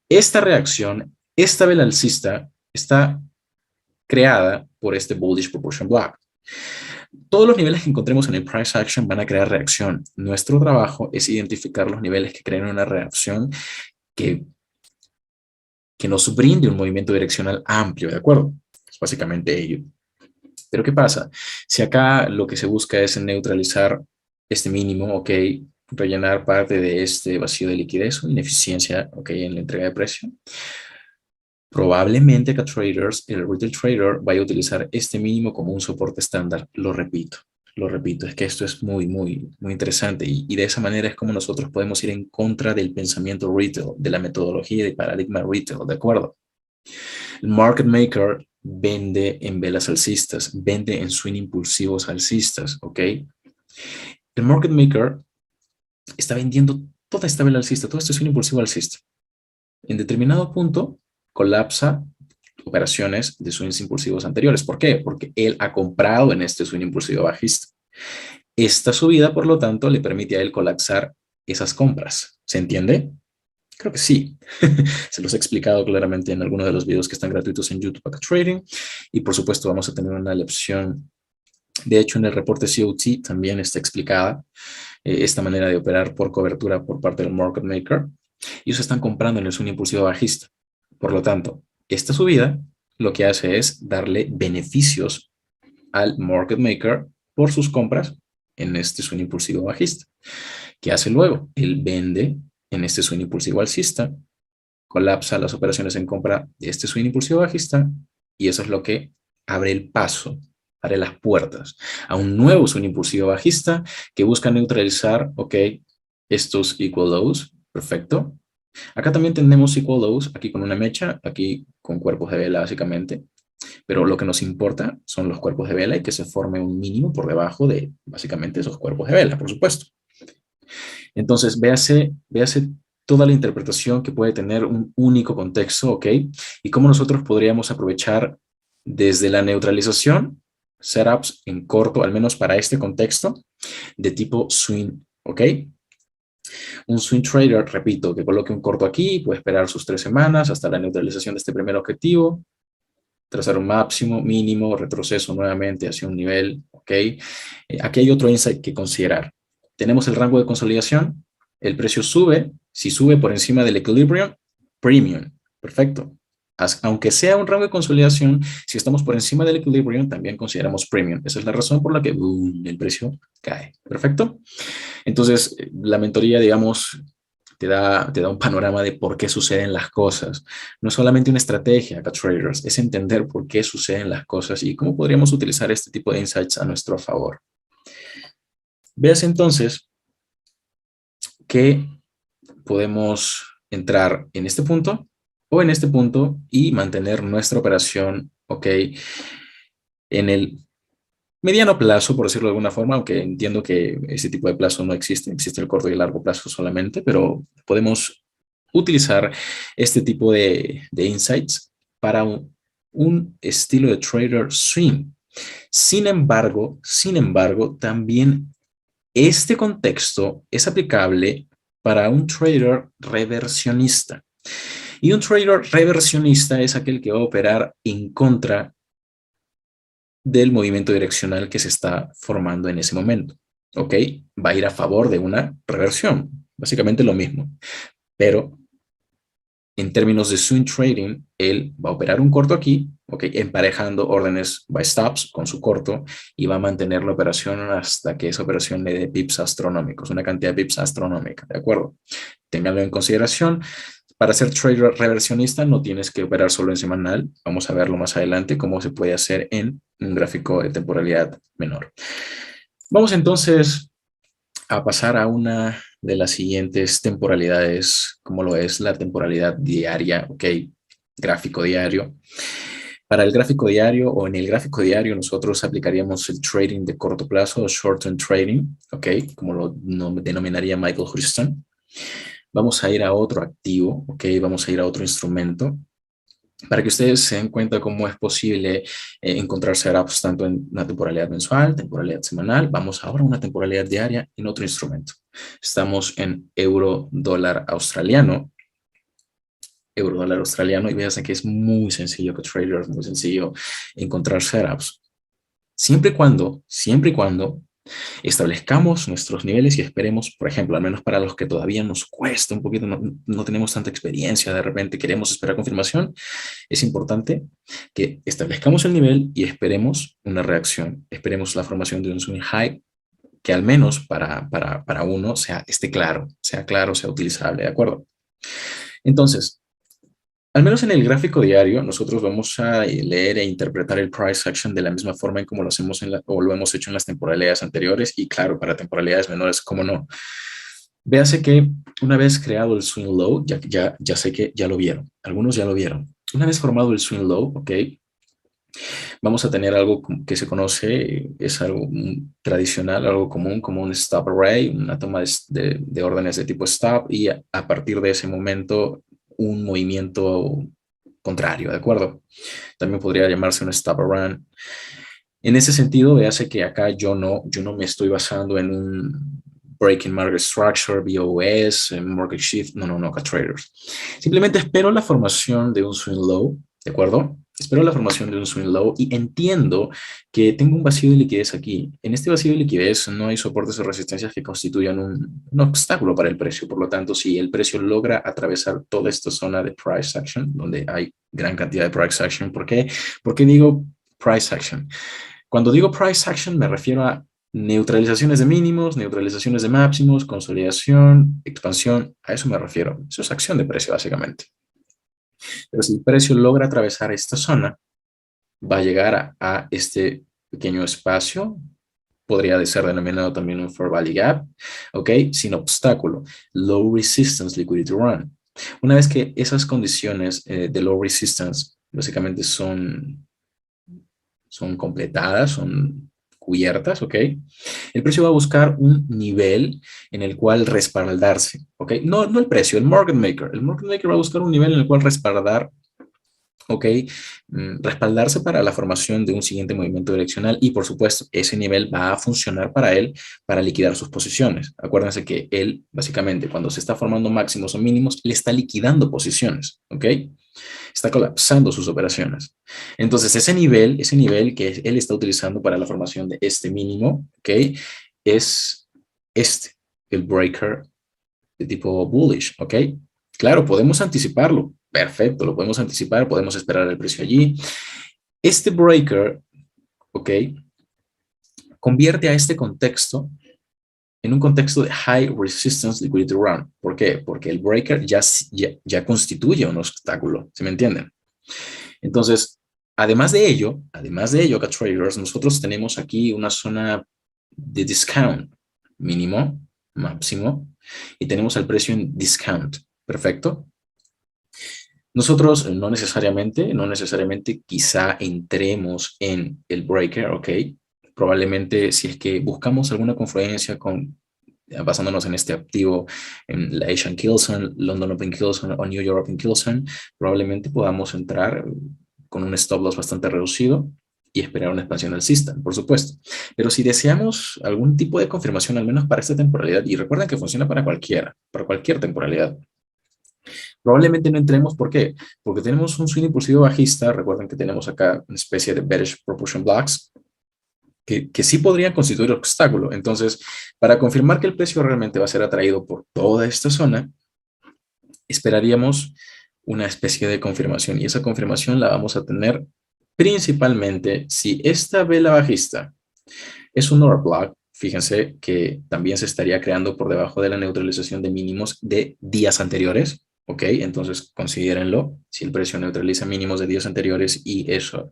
Esta reacción, esta vela alcista, está creada por este bullish proportion block. Todos los niveles que encontremos en el price action van a crear reacción. Nuestro trabajo es identificar los niveles que crean una reacción que nos brinde un movimiento direccional amplio, ¿de acuerdo? Es básicamente ello. Pero ¿qué pasa? Si acá lo que se busca es neutralizar este mínimo, ok, rellenar parte de este vacío de liquidez o ineficiencia, ok, en la entrega de precio, probablemente acá traders, el retail trader vaya a utilizar este mínimo como un soporte estándar. Lo repito, es que esto es muy interesante y de esa manera es como nosotros podemos ir en contra del pensamiento retail, de la metodología y del paradigma retail, ¿de acuerdo? El market maker vende en velas alcistas, vende en swing impulsivos alcistas, ¿ok? El market maker está vendiendo toda esta vela alcista, todo este swing impulsivo alcista. En determinado punto colapsa operaciones de swings impulsivos anteriores. ¿Por qué? Porque él ha comprado en este swing impulsivo bajista. Esta subida, por lo tanto, le permite a él colapsar esas compras. ¿Se entiende? Creo que sí. Se los he explicado claramente en algunos de los videos que están gratuitos en YouTube acá Trading. Y por supuesto vamos a tener una lección. De hecho, en el reporte COT también está explicada esta manera de operar por cobertura por parte del market maker. Y ellos están comprando en el swing impulsivo bajista. Por lo tanto, esta subida lo que hace es darle beneficios al market maker por sus compras en este swing impulsivo bajista. ¿Qué hace luego? Él vende en este swing impulsivo alcista, colapsa las operaciones en compra de este swing impulsivo bajista y eso es lo que abre el paso, abre las puertas a un nuevo swing impulsivo bajista que busca neutralizar, ok, estos equal lows, perfecto. Acá también tenemos equal lows, aquí con una mecha, aquí con cuerpos de vela básicamente, pero lo que nos importa son los cuerpos de vela y que se forme un mínimo por debajo de básicamente esos cuerpos de vela, por supuesto. Entonces, véase toda la interpretación que puede tener un único contexto, ¿ok? Y cómo nosotros podríamos aprovechar desde la neutralización, setups en corto, al menos para este contexto, de tipo swing, ¿ok? Un swing trader, repito, que coloque un corto aquí, puede esperar sus 3 semanas hasta la neutralización de este primer objetivo, trazar un máximo, mínimo, retroceso nuevamente hacia un nivel, ¿ok? Aquí hay otro insight que considerar. Tenemos el rango de consolidación, el precio sube, si sube por encima del equilibrium, premium, perfecto. Aunque sea un rango de consolidación, si estamos por encima del equilibrium, también consideramos premium. Esa es la razón por la que el precio cae, perfecto. Entonces, la mentoría, digamos, te da un panorama de por qué suceden las cosas. No es solamente una estrategia acá, traders, es entender por qué suceden las cosas y cómo podríamos utilizar este tipo de insights a nuestro favor. Veas entonces que podemos entrar en este punto o en este punto y mantener nuestra operación, ¿ok? En el mediano plazo, por decirlo de alguna forma, aunque entiendo que ese tipo de plazo no existe, existe el corto y el largo plazo solamente, pero podemos utilizar este tipo de insights para un estilo de trader swing. Sin embargo, también este contexto es aplicable para un trader reversionista. Y un trader reversionista es aquel que va a operar en contra del movimiento direccional que se está formando en ese momento. ¿Ok? Va a ir a favor de una reversión. Básicamente lo mismo. Pero en términos de swing trading, él va a operar un corto aquí, ¿ok? Emparejando órdenes by stops con su corto y va a mantener la operación hasta que esa operación le dé pips astronómicos, una cantidad de pips astronómica, ¿de acuerdo? Ténganlo en consideración. Para ser trader reversionista no tienes que operar solo en semanal. Vamos a verlo más adelante cómo se puede hacer en un gráfico de temporalidad menor. Vamos entonces a pasar a una de las siguientes temporalidades, como lo es la temporalidad diaria, ¿ok? Gráfico diario. Para el gráfico diario o en el gráfico diario nosotros aplicaríamos el trading de corto plazo o short-term trading, ¿ok? Como lo denominaría Michael Houston. Vamos a ir a otro activo, ¿ok? Vamos a ir a otro instrumento para que ustedes se den cuenta cómo es posible encontrar setups tanto en una temporalidad mensual, temporalidad semanal. Vamos ahora a una temporalidad diaria en otro instrumento. Estamos en euro dólar australiano. Euro dólar australiano y vean que es muy sencillo que traders, muy sencillo encontrar setups. Siempre y cuando establezcamos nuestros niveles y esperemos, por ejemplo, al menos para los que todavía nos cuesta un poquito, no tenemos tanta experiencia, de repente queremos esperar confirmación, es importante que establezcamos el nivel y esperemos una reacción, esperemos la formación de un swing high que al menos para uno esté claro, sea utilizable, ¿de acuerdo? Entonces, al menos en el gráfico diario, nosotros vamos a leer e interpretar el price action de la misma forma en como lo hacemos o lo hemos hecho en las temporalidades anteriores y claro, para temporalidades menores, ¿cómo no? Véase que una vez creado el swing low, ya sé que ya lo vieron, algunos ya lo vieron. Una vez formado el swing low, ¿ok? Vamos a tener algo que se conoce, es algo tradicional, algo común, como un stop array, una toma de órdenes de tipo stop y a partir de ese momento un movimiento contrario, ¿de acuerdo? También podría llamarse un stop and run. En ese sentido, véase que acá yo no me estoy basando en un Breaking Market Structure, BOS, Market Shift, no, acá traders. Simplemente espero la formación de un swing low, ¿de acuerdo? Espero la formación de un swing low y entiendo que tengo un vacío de liquidez aquí. En este vacío de liquidez no hay soportes o resistencias que constituyan un obstáculo para el precio. Por lo tanto, si el precio logra atravesar toda esta zona de price action, donde hay gran cantidad de price action, ¿por qué? ¿Por qué digo price action? Cuando digo price action me refiero a neutralizaciones de mínimos, neutralizaciones de máximos, consolidación, expansión, a eso me refiero. Eso es acción de precio básicamente. Pero si el precio logra atravesar esta zona, va a llegar a este pequeño espacio podría ser denominado también un Fair Value Gap, ¿ok? Sin obstáculo, Low Resistance Liquidity Run. Una vez que esas condiciones de Low Resistance básicamente son completadas, son cubiertas, ¿ok? El precio va a buscar un nivel en el cual respaldarse, ¿ok? No el precio, el market maker. El market maker va a buscar un nivel en el cual respaldar, ¿ok? Respaldarse para la formación de un siguiente movimiento direccional y, por supuesto, ese nivel va a funcionar para él para liquidar sus posiciones. Acuérdense que él, básicamente, cuando se está formando máximos o mínimos, le está liquidando posiciones, ¿ok? Está colapsando sus operaciones. Entonces, ese nivel que él está utilizando para la formación de este mínimo, ¿ok? Es este, el breaker de tipo bullish, ¿ok? Claro, podemos anticiparlo. Perfecto, lo podemos anticipar, podemos esperar el precio allí. Este breaker, ¿ok? Convierte a este contexto en un contexto de High Resistance Liquidity Run. ¿Por qué? Porque el breaker ya constituye un obstáculo, ¿se me entienden? Entonces, además de ello, acá traders, nosotros tenemos aquí una zona de discount mínimo, máximo, y tenemos el precio en discount. Perfecto. Nosotros no necesariamente quizá entremos en el breaker, ¿ok? Probablemente si es que buscamos alguna confluencia basándonos en este activo, en la Asian Kilson, London Open Kilson o New York Open Kilson, probablemente podamos entrar con un stop loss bastante reducido y esperar una expansión alcista, por supuesto. Pero si deseamos algún tipo de confirmación, al menos para esta temporalidad, y recuerden que funciona para cualquier temporalidad, probablemente no entremos. ¿Por qué? Porque tenemos un swing impulsivo bajista. Recuerden que tenemos acá una especie de bearish proportion blocks que sí podrían constituir obstáculo. Entonces, para confirmar que el precio realmente va a ser atraído por toda esta zona, esperaríamos una especie de confirmación, y esa confirmación la vamos a tener principalmente si esta vela bajista es un overblock. Fíjense que también se estaría creando por debajo de la neutralización de mínimos de días anteriores. ¿Ok? Entonces considérenlo. Si el precio neutraliza mínimos de días anteriores y eso,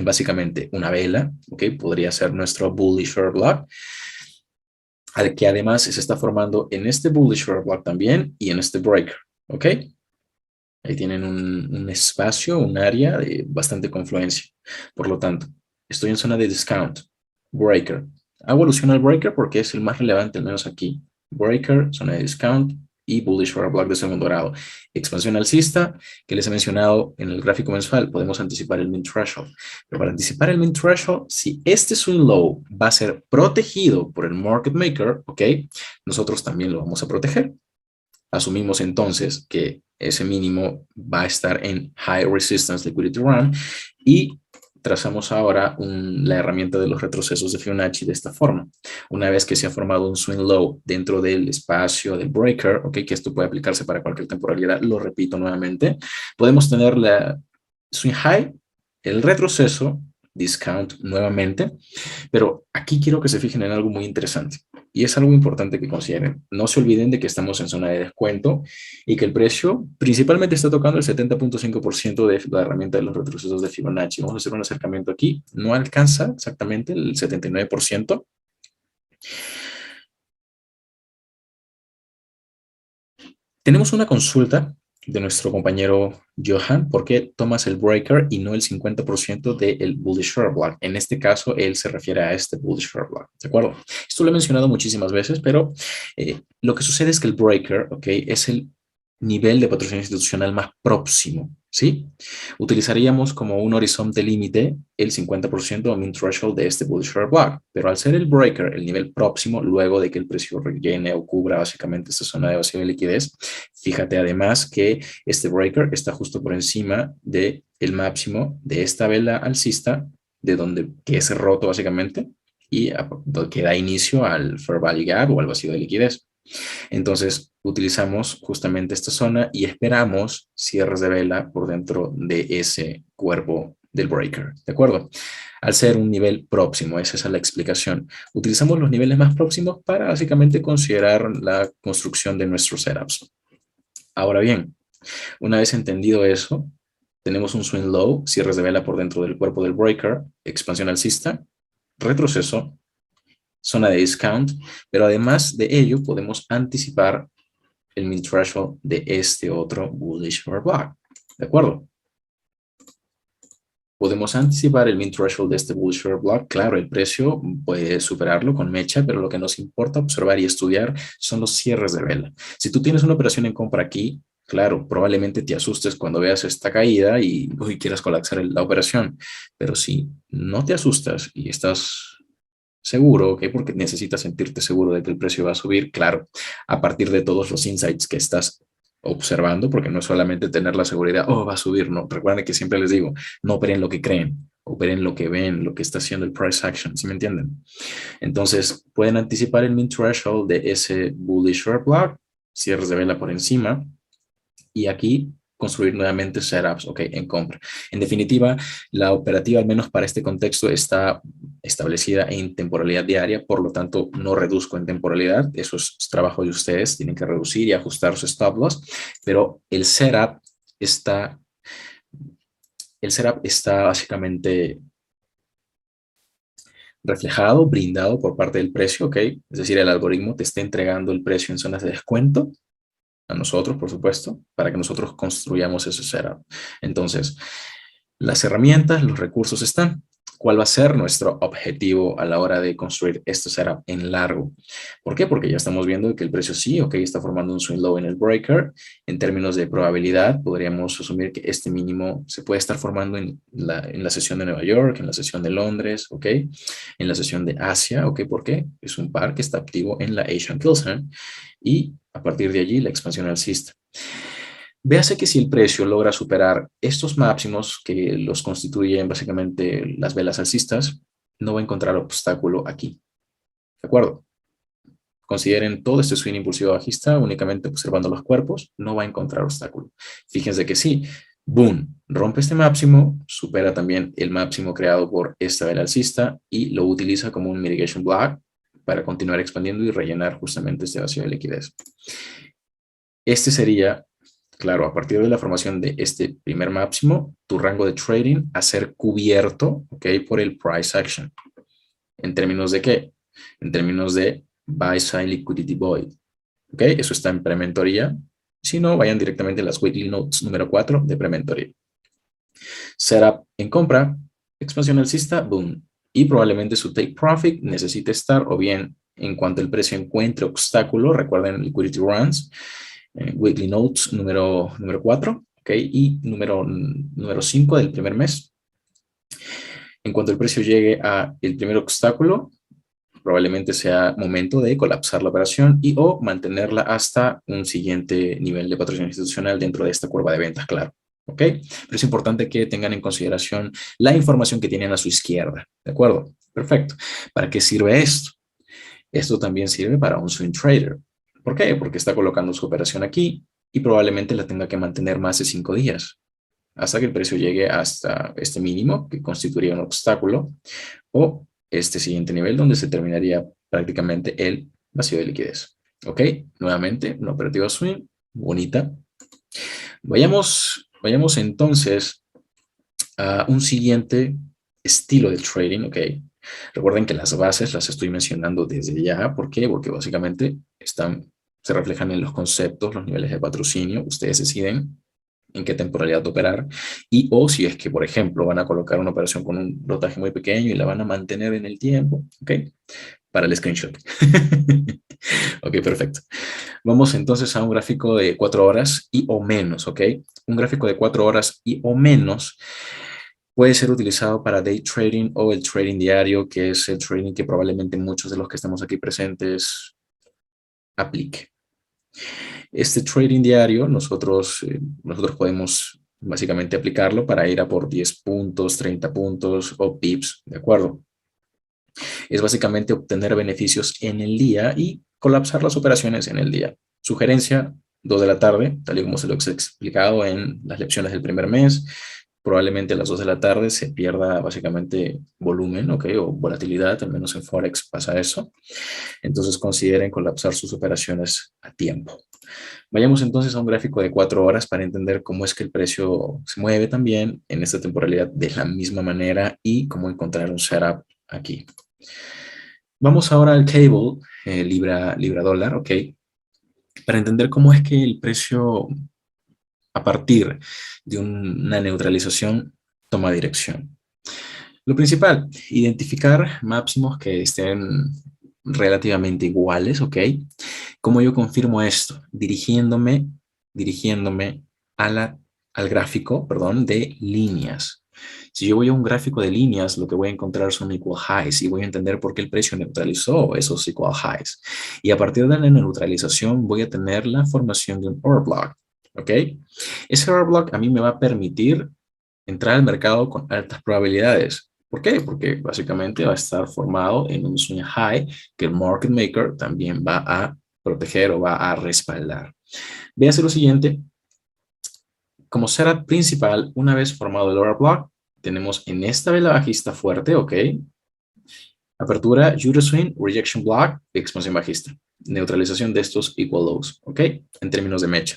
básicamente una vela, ¿ok? Podría ser nuestro bullish overblock, al que además se está formando en este bullish overblock también y en este breaker. ¿Ok? Ahí tienen un espacio, un área de bastante confluencia. Por lo tanto, estoy en zona de discount. Breaker. Hago alusión al breaker porque es el más relevante, al menos aquí. Breaker, zona de discount y bullish for a block de segundo grado. Expansión alcista, que les he mencionado en el gráfico mensual, podemos anticipar el min threshold. Pero para anticipar el min threshold, si este swing low va a ser protegido por el market maker, ¿ok? Nosotros también lo vamos a proteger. Asumimos entonces que ese mínimo va a estar en High Resistance Liquidity Run y trazamos ahora la herramienta de los retrocesos de Fibonacci de esta forma. Una vez que se ha formado un swing low dentro del espacio del breaker, okay, que esto puede aplicarse para cualquier temporalidad, lo repito nuevamente, podemos tener la swing high, el retroceso, discount nuevamente, pero aquí quiero que se fijen en algo muy interesante. Y es algo importante que consideren. No se olviden de que estamos en zona de descuento y que el precio principalmente está tocando el 70.5% de la herramienta de los retrocesos de Fibonacci. Vamos a hacer un acercamiento aquí. No alcanza exactamente el 79%. Tenemos una consulta de nuestro compañero Johan. ¿Por qué tomas el breaker y no el 50% del bullish fair block? En este caso, él se refiere a este bullish fair block, ¿de acuerdo? Esto lo he mencionado muchísimas veces, pero lo que sucede es que el breaker, ¿ok? Es el nivel de patrocinio institucional más próximo, ¿sí? Utilizaríamos como un horizonte límite el 50% o mean threshold de este bullish fair block, pero al ser el breaker el nivel próximo, luego de que el precio rellene o cubra básicamente esta zona de vacío de liquidez, fíjate además que este breaker está justo por encima del máximo de esta vela alcista, que es roto básicamente, y que da inicio al fair value gap o al vacío de liquidez. Entonces, utilizamos justamente esta zona y esperamos cierres de vela por dentro de ese cuerpo del breaker, ¿de acuerdo? Al ser un nivel próximo, esa es la explicación. Utilizamos los niveles más próximos para básicamente considerar la construcción de nuestros setups. Ahora bien, una vez entendido eso, tenemos un swing low, cierres de vela por dentro del cuerpo del breaker, expansión alcista, retroceso, zona de discount, pero además de ello podemos anticipar el mid threshold de este otro bullish block. ¿De acuerdo? Podemos anticipar el min threshold de este bullish block. Claro, el precio puede superarlo con mecha, pero lo que nos importa observar y estudiar son los cierres de vela. Si tú tienes una operación en compra aquí, claro, probablemente te asustes cuando veas esta caída y quieras colapsar la operación. Pero si no te asustas y estás seguro, ¿ok? Porque necesitas sentirte seguro de que el precio va a subir, claro, a partir de todos los insights que estás observando, porque no es solamente tener la seguridad, oh, va a subir, no. Recuerden que siempre les digo, no operen lo que creen, operen lo que ven, lo que está haciendo el price action, ¿sí me entienden? Entonces, pueden anticipar el min threshold de ese bullish short block, cierres de vela por encima, y aquí construir nuevamente setups, ok, en compra. En definitiva, la operativa, al menos para este contexto, está establecida en temporalidad diaria, por lo tanto, no reduzco en temporalidad, eso es trabajo de ustedes, tienen que reducir y ajustar sus stop loss, pero el setup está básicamente reflejado, brindado por parte del precio, ok, es decir, el algoritmo te está entregando el precio en zonas de descuento, a nosotros, por supuesto, para que nosotros construyamos ese setup. Entonces, las herramientas, los recursos están. ¿Cuál va a ser nuestro objetivo a la hora de construir este setup en largo? ¿Por qué? Porque ya estamos viendo que el precio sí, ok, está formando un swing low en el breaker. En términos de probabilidad, podríamos asumir que este mínimo se puede estar formando en la sesión de Nueva York, en la sesión de Londres, ok, en la sesión de Asia, ok, ¿por qué? Es un par que está activo en la Asian Kilson y a partir de allí la expansión alcista. Véase que si el precio logra superar estos máximos que los constituyen básicamente las velas alcistas, no va a encontrar obstáculo aquí. ¿De acuerdo? Consideren todo este swing impulsivo bajista únicamente observando los cuerpos, no va a encontrar obstáculo. Fíjense que sí, boom, rompe este máximo, supera también el máximo creado por esta vela alcista y lo utiliza como un mitigation block para continuar expandiendo y rellenar justamente este vacío de liquidez. Este sería, claro, a partir de la formación de este primer máximo, tu rango de trading a ser cubierto, ¿ok? Por el price action. ¿En términos de qué? En términos de buy side liquidity void. ¿Ok? Eso está en prementoría. Si no, vayan directamente a las weekly notes número 4 de prementoría. Setup en compra, expansión alcista, boom. Y probablemente su take profit necesite estar o bien en cuanto el precio encuentre obstáculo, recuerden liquidity runs, weekly notes número 4, ¿ok? Y número 5 del primer mes. En cuanto el precio llegue a el primer obstáculo, probablemente sea momento de colapsar la operación y o mantenerla hasta un siguiente nivel de patrocinio institucional dentro de esta curva de ventas, claro. ¿Ok? Pero es importante que tengan en consideración la información que tienen a su izquierda. ¿De acuerdo? Perfecto. ¿Para qué sirve esto? Esto también sirve para un swing trader. ¿Por qué? Porque está colocando su operación aquí y probablemente la tenga que mantener más de 5 días hasta que el precio llegue hasta este mínimo que constituiría un obstáculo o este siguiente nivel donde se terminaría prácticamente el vacío de liquidez. ¿Ok? Nuevamente, una operativa swing bonita. Vayamos entonces a un siguiente estilo de trading, ¿ok? Recuerden que las bases las estoy mencionando desde ya. ¿Por qué? Porque básicamente se reflejan en los conceptos, los niveles de patrocinio. Ustedes deciden en qué temporalidad operar y o si es que, por ejemplo, van a colocar una operación con un lotaje muy pequeño y la van a mantener en el tiempo, ¿ok? Para el screenshot. Ok, perfecto. Vamos entonces a un gráfico de 4 horas y o menos, ¿ok? Un gráfico de 4 horas y o menos puede ser utilizado para day trading o el trading diario, que es el trading que probablemente muchos de los que estamos aquí presentes aplique. Este trading diario nosotros podemos básicamente aplicarlo para ir a por 10 puntos, 30 puntos o pips, ¿de acuerdo? Es básicamente obtener beneficios en el día y colapsar las operaciones en el día. Sugerencia, 2 de la tarde, tal y como se lo he explicado en las lecciones del primer mes. Probablemente a las 2 de la tarde se pierda básicamente volumen, ¿ok? O volatilidad, al menos en Forex pasa eso. Entonces consideren colapsar sus operaciones a tiempo. Vayamos entonces a un gráfico de 4 horas para entender cómo es que el precio se mueve también en esta temporalidad de la misma manera y cómo encontrar un setup aquí. Vamos ahora al cable, libra dólar, ¿ok? Para entender cómo es que el precio a partir de una neutralización toma dirección. Lo principal, identificar máximos que estén relativamente iguales, ¿ok? ¿Cómo yo confirmo esto? Dirigiéndome a al gráfico, perdón, de líneas. Si yo voy a un gráfico de líneas, lo que voy a encontrar son equal highs y voy a entender por qué el precio neutralizó esos equal highs. Y a partir de la neutralización voy a tener la formación de un order block, ¿ok? Ese order block a mí me va a permitir entrar al mercado con altas probabilidades. ¿Por qué? Porque básicamente va a estar formado en un swing high que el market maker también va a proteger o va a respaldar. Véase lo siguiente, como setup principal, una vez formado el order block, tenemos en esta vela bajista fuerte, ¿ok? Apertura, Euro Swing, Rejection Block, expansión bajista. Neutralización de estos equal lows, ¿ok? En términos de mecha.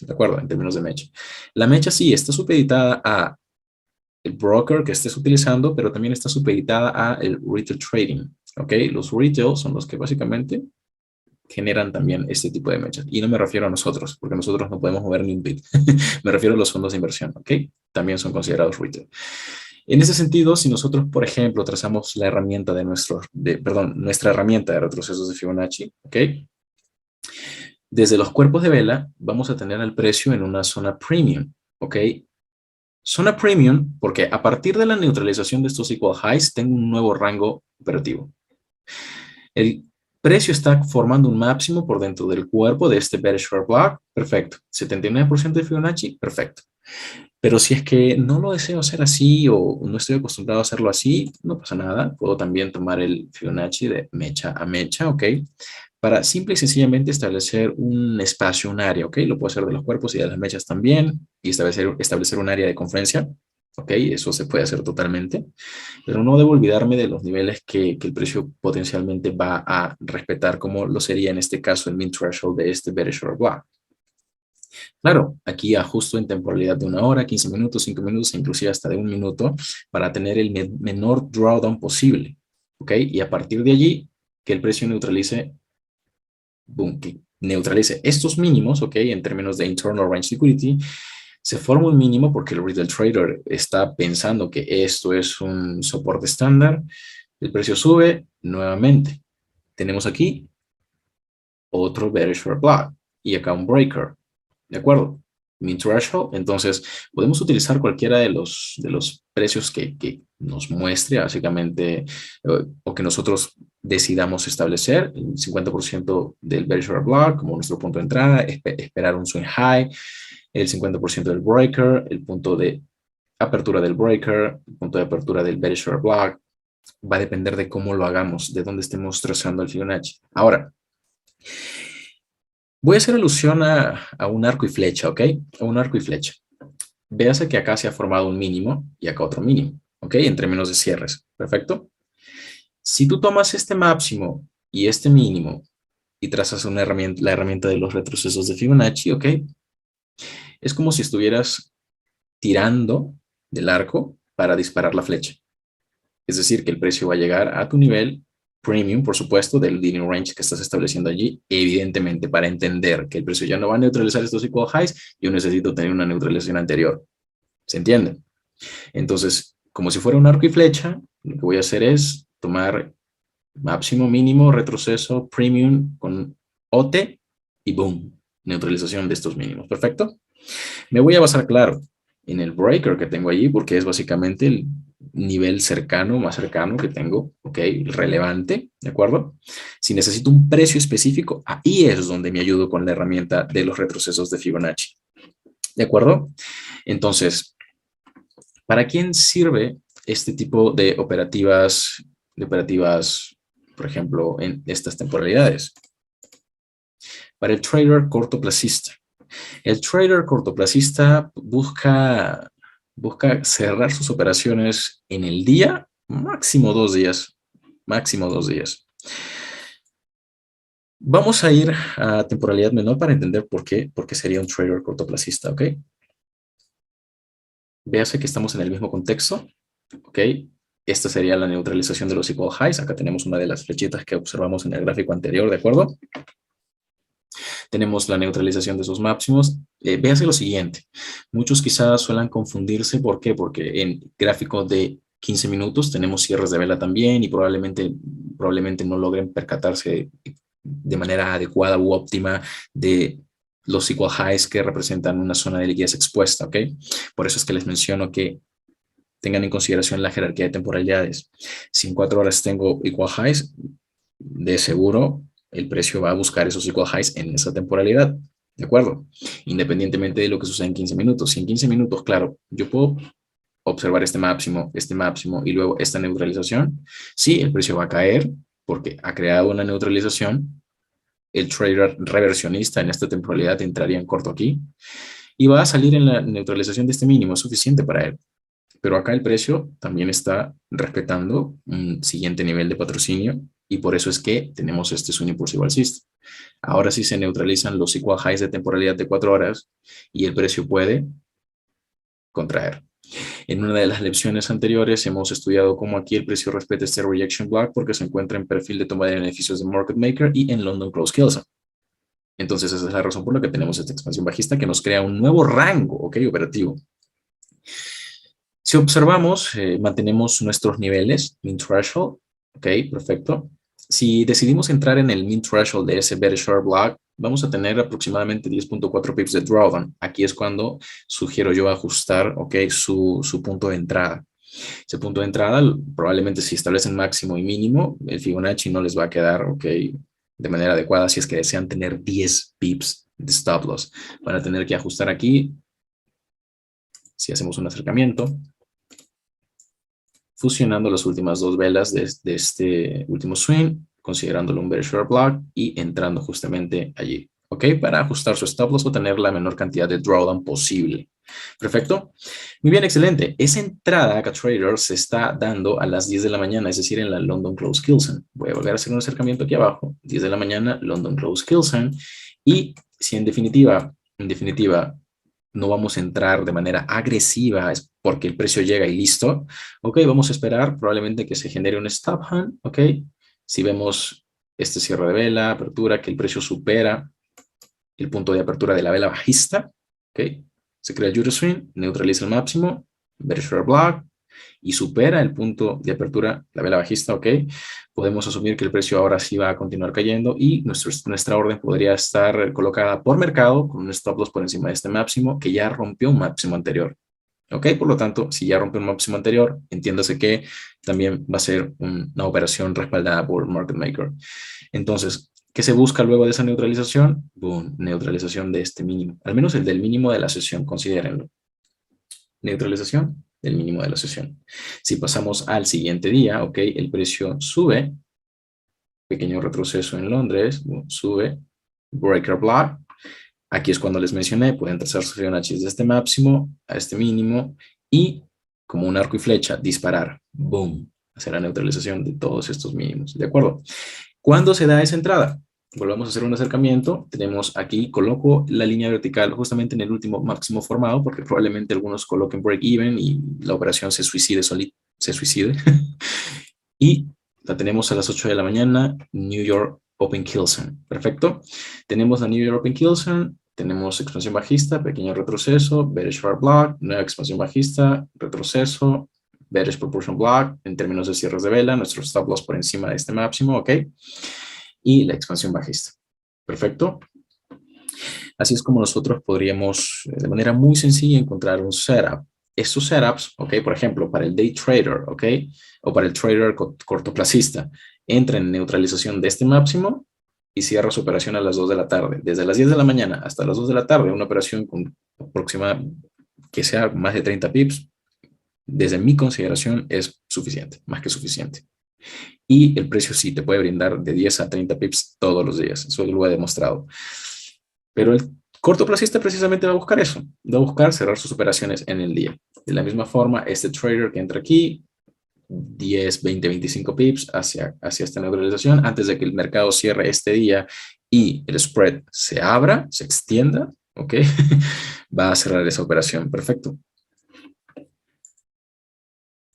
¿De acuerdo? En términos de mecha. La mecha sí está supeditada a el broker que estés utilizando, pero también está supeditada a el retail trading, ¿ok? Los retail son los que básicamente generan también este tipo de mechas. Y no me refiero a nosotros, porque nosotros no podemos mover ni un bit. Me refiero a los fondos de inversión, ¿ok? También son considerados retail. En ese sentido, si nosotros, por ejemplo, trazamos la herramienta nuestra herramienta de retrocesos de Fibonacci, ¿ok? Desde los cuerpos de vela vamos a tener el precio en una zona premium, ¿ok? Zona premium porque a partir de la neutralización de estos equal highs tengo un nuevo rango operativo. El precio está formando un máximo por dentro del cuerpo de este bearish short block, perfecto. 79% de Fibonacci, perfecto. Pero si es que no lo deseo hacer así o no estoy acostumbrado a hacerlo así, no pasa nada. Puedo también tomar el Fibonacci de mecha a mecha, ¿ok? Para simple y sencillamente establecer un espacio, un área, ¿ok? Lo puedo hacer de los cuerpos y de las mechas también y establecer un área de conferencia, ¿ok? Eso se puede hacer totalmente, pero no debo olvidarme de los niveles que el precio potencialmente va a respetar, como lo sería en este caso el min threshold de este bearish order block. Claro, aquí ajusto en temporalidad de 1 hora, 15 minutos, 5 minutos, inclusive hasta de 1 minuto para tener el menor drawdown posible, ¿ok? Y a partir de allí, que el precio neutralice, boom, que neutralice estos mínimos, ¿ok? En términos de internal range liquidity, se forma un mínimo porque el retail trader está pensando que esto es un soporte estándar, el precio sube nuevamente. Tenemos aquí otro bearish short block y acá un breaker. ¿De acuerdo? Min threshold. Entonces, podemos utilizar cualquiera de los precios que nos muestre, básicamente, o que nosotros decidamos establecer, el 50% del bearish order block como nuestro punto de entrada, esperar un swing high, el 50% del breaker, el punto de apertura del breaker, el punto de apertura del bearish order block. Va a depender de cómo lo hagamos, de dónde estemos trazando el Fibonacci. Ahora, voy a hacer alusión a un arco y flecha, ¿ok? A un arco y flecha. Véase que acá se ha formado un mínimo y acá otro mínimo, ¿ok? En términos de cierres, ¿perfecto? Si tú tomas este máximo y este mínimo y trazas la herramienta de los retrocesos de Fibonacci, ¿ok? Es como si estuvieras tirando del arco para disparar la flecha. Es decir, que el precio va a llegar a tu nivel premium, por supuesto, del dealing range que estás estableciendo allí. Evidentemente, para entender que el precio ya no va a neutralizar estos equal highs, yo necesito tener una neutralización anterior. ¿Se entiende? Entonces, como si fuera un arco y flecha, lo que voy a hacer es tomar máximo, mínimo, retroceso, premium con OT y boom, neutralización de estos mínimos. ¿Perfecto? Me voy a basar, claro, en el breaker que tengo allí porque es básicamente el nivel cercano, más cercano que tengo, ¿ok? Relevante, ¿de acuerdo? Si necesito un precio específico, ahí es donde me ayudo con la herramienta de los retrocesos de Fibonacci, ¿de acuerdo? Entonces, ¿para quién sirve este tipo de operativas, por ejemplo, en estas temporalidades? Para el trader cortoplacista. El trader cortoplacista busca cerrar sus operaciones en el día, máximo 2 días, máximo 2 días. Vamos a ir a temporalidad menor para entender por qué sería un trader cortoplacista, ¿ok? Véase que estamos en el mismo contexto, ¿ok? Esta sería la neutralización de los equal highs. Acá tenemos una de las flechitas que observamos en el gráfico anterior, ¿de acuerdo? Tenemos la neutralización de esos máximos. Véase lo siguiente. Muchos quizás suelen confundirse. ¿Por qué? Porque en gráficos de 15 minutos tenemos cierres de vela también y probablemente no logren percatarse de manera adecuada u óptima de los equal highs que representan una zona de liquidez expuesta, ¿ok? Por eso es que les menciono que tengan en consideración la jerarquía de temporalidades. Si en 4 horas tengo equal highs, de seguro el precio va a buscar esos equal highs en esa temporalidad, ¿de acuerdo? Independientemente de lo que suceda en 15 minutos. Si en 15 minutos, claro, yo puedo observar este máximo y luego esta neutralización, sí, el precio va a caer porque ha creado una neutralización. El trader reversionista en esta temporalidad entraría en corto aquí y va a salir en la neutralización de este mínimo, es suficiente para él. Pero acá el precio también está respetando un siguiente nivel de patrocinio y por eso es que tenemos este swing impulsivo alcista. Ahora sí se neutralizan los equal highs de temporalidad de 4 horas y el precio puede contraer. En una de las lecciones anteriores hemos estudiado cómo aquí el precio respeta este rejection block porque se encuentra en perfil de toma de beneficios de market maker y en London Close Kelso. Entonces esa es la razón por la que tenemos esta expansión bajista que nos crea un nuevo rango, ¿ok? Operativo. Si observamos, mantenemos nuestros niveles, min threshold, ok, perfecto. Si decidimos entrar en el min threshold de ese bearish short block, vamos a tener aproximadamente 10.4 pips de drawdown. Aquí es cuando sugiero yo ajustar, ok, su punto de entrada. Ese punto de entrada, probablemente si establecen máximo y mínimo, el Fibonacci no les va a quedar, ok, de manera adecuada si es que desean tener 10 pips de stop loss. Van a tener que ajustar aquí. Si hacemos un acercamiento, fusionando las últimas dos velas de este último swing, considerándolo un bearish short block y entrando justamente allí, ¿ok? Para ajustar su stop loss o tener la menor cantidad de drawdown posible. Perfecto. Muy bien, excelente. Esa entrada acá trader se está dando a las 10 de la mañana, es decir, en la London Close Kilson. Voy a volver a hacer un acercamiento aquí abajo. 10 de la mañana, London Close Kilson. Y si en definitiva, no vamos a entrar de manera agresiva, es porque el precio llega y listo. Ok, vamos a esperar probablemente que se genere un stop hunt. Ok, si vemos este cierre de vela, apertura, que el precio supera el punto de apertura de la vela bajista. Ok, se crea el Euro Swing, neutraliza el máximo, bearish short block y supera el punto de apertura, la vela bajista, ok, podemos asumir que el precio ahora sí va a continuar cayendo y nuestra orden podría estar colocada por mercado con un stop loss por encima de este máximo que ya rompió un máximo anterior. Ok, por lo tanto, si ya rompió un máximo anterior, entiéndase que también va a ser una operación respaldada por market maker. Entonces, ¿qué se busca luego de esa neutralización? Boom, neutralización de este mínimo, al menos el del mínimo de la sesión, considérenlo. Neutralización del mínimo de la sesión. Si pasamos al siguiente día, ok, el precio sube, pequeño retroceso en Londres, sube, breaker block. Aquí es cuando les mencioné, pueden trazar sus Fibonacci de este máximo a este mínimo y como un arco y flecha, disparar, boom, hacer la neutralización de todos estos mínimos, ¿de acuerdo? ¿Cuándo se da esa entrada? Volvamos a hacer un acercamiento. Tenemos aquí, coloco la línea vertical justamente en el último máximo formado, porque probablemente algunos coloquen break-even y la operación se suicide se suicide. Y la tenemos a las 8 de la mañana, New York Open Kilson. Perfecto. Tenemos la New York Open Kilson, tenemos expansión bajista, pequeño retroceso, bearish short block, nueva expansión bajista, retroceso, bearish proportion block, en términos de cierres de vela, nuestro stop loss por encima de este máximo, ¿ok? Y la expansión bajista. Perfecto. Así es como nosotros podríamos, de manera muy sencilla, encontrar un setup. Estos setups, ok, por ejemplo, para el day trader, ok, o para el trader cortoplacista, entra en neutralización de este máximo y cierra su operación a las 2 de la tarde. Desde las 10 de la mañana hasta las 2 de la tarde, una operación con aproximada que sea más de 30 pips, desde mi consideración es suficiente, más que suficiente. Y el precio sí te puede brindar de 10 a 30 pips todos los días. Eso lo he demostrado. Pero el cortoplacista precisamente va a buscar eso. Va a buscar cerrar sus operaciones en el día. De la misma forma, este trader que entra aquí, 10, 20, 25 pips hacia esta neutralización antes de que el mercado cierre este día y el spread se abra, se extienda, ¿ok? Va a cerrar esa operación. Perfecto.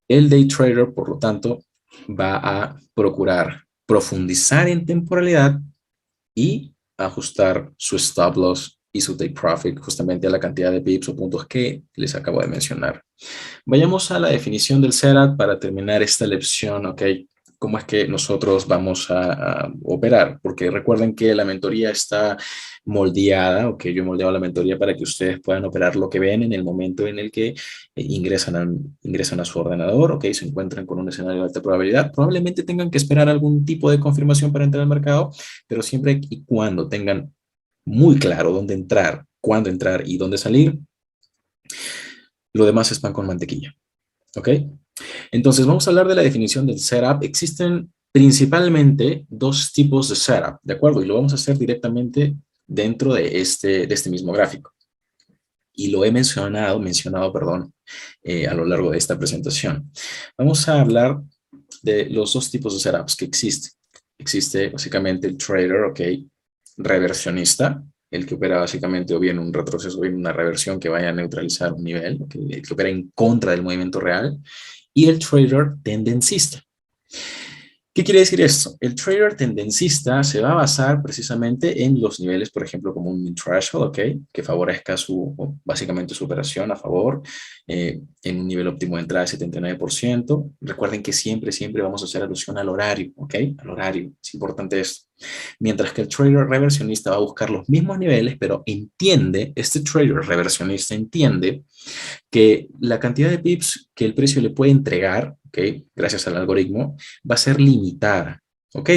El day trader, por lo tanto, va a procurar profundizar en temporalidad y ajustar su stop loss y su take profit justamente a la cantidad de pips o puntos que les acabo de mencionar. Vayamos a la definición del setup para terminar esta lección, ¿ok? ¿Cómo es que nosotros vamos a operar? Porque recuerden que la mentoría está moldeada, ¿ok? Yo he moldeado la mentoría para que ustedes puedan operar lo que ven en el momento en el que ingresan a su ordenador, ¿ok? Se encuentran con un escenario de alta probabilidad. Probablemente tengan que esperar algún tipo de confirmación para entrar al mercado, pero siempre y cuando tengan muy claro dónde entrar, cuándo entrar y dónde salir, lo demás es pan con mantequilla, ¿ok? Entonces, vamos a hablar de la definición del setup. Existen principalmente dos tipos de setup, ¿de acuerdo? Y lo vamos a hacer directamente dentro de este mismo gráfico. Y lo he mencionado, perdón, a lo largo de esta presentación. Vamos a hablar de los dos tipos de setups que existen. Existe básicamente el trader, ¿ok? Reversionista, el que opera básicamente o bien un retroceso o bien una reversión que vaya a neutralizar un nivel, ¿okay? El que opera en contra del movimiento real, y el trader tendencista. ¿Qué quiere decir esto? El trader tendencista se va a basar precisamente en los niveles, por ejemplo, como un threshold, ¿ok? Que favorezca básicamente su operación a favor, en un nivel óptimo de entrada de 79%. Recuerden que siempre vamos a hacer alusión al horario, ¿ok? Al horario, es importante esto. Mientras que el trader reversionista va a buscar los mismos niveles, pero este trader reversionista entiende que la cantidad de pips que el precio le puede entregar, ¿okay? Gracias al algoritmo, va a ser limitada. ¿Ok?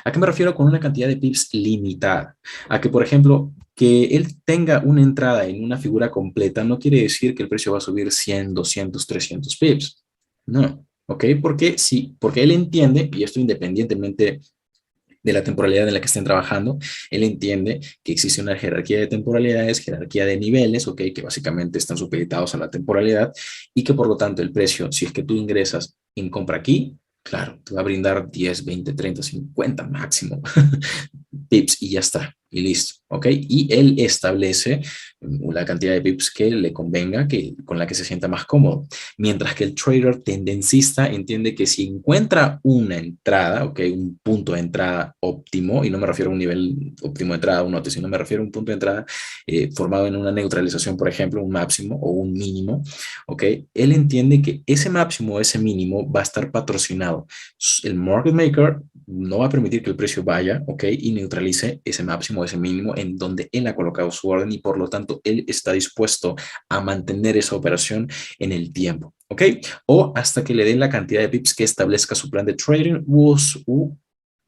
¿A qué me refiero con una cantidad de pips limitada? A que, por ejemplo, que él tenga una entrada en una figura completa no quiere decir que el precio va a subir 100, 200, 300 pips. No. ¿Ok? Porque sí, porque él entiende, y esto independientemente de la temporalidad en la que estén trabajando, él entiende que existe una jerarquía de temporalidades, jerarquía de niveles, ¿ok? Que básicamente están supeditados a la temporalidad y que por lo tanto el precio, si es que tú ingresas en compra aquí, claro, te va a brindar 10, 20, 30, 50 máximo pips y ya está, y listo, ¿ok? Y él establece la cantidad de pips que le convenga, con la que se sienta más cómodo. Mientras que el trader tendencista entiende que si encuentra una entrada, ¿ok? Un punto de entrada óptimo, y no me refiero a un nivel óptimo de entrada, un note, sino me refiero a un punto de entrada formado en una neutralización, por ejemplo, un máximo o un mínimo, ¿ok? Él entiende que ese máximo o ese mínimo va a estar patrocinado. El market maker no va a permitir que el precio vaya, ¿ok? Y neutralice ese máximo, ese mínimo en donde él ha colocado su orden y por lo tanto él está dispuesto a mantener esa operación en el tiempo, ¿ok? O hasta que le den la cantidad de pips que establezca su plan de trading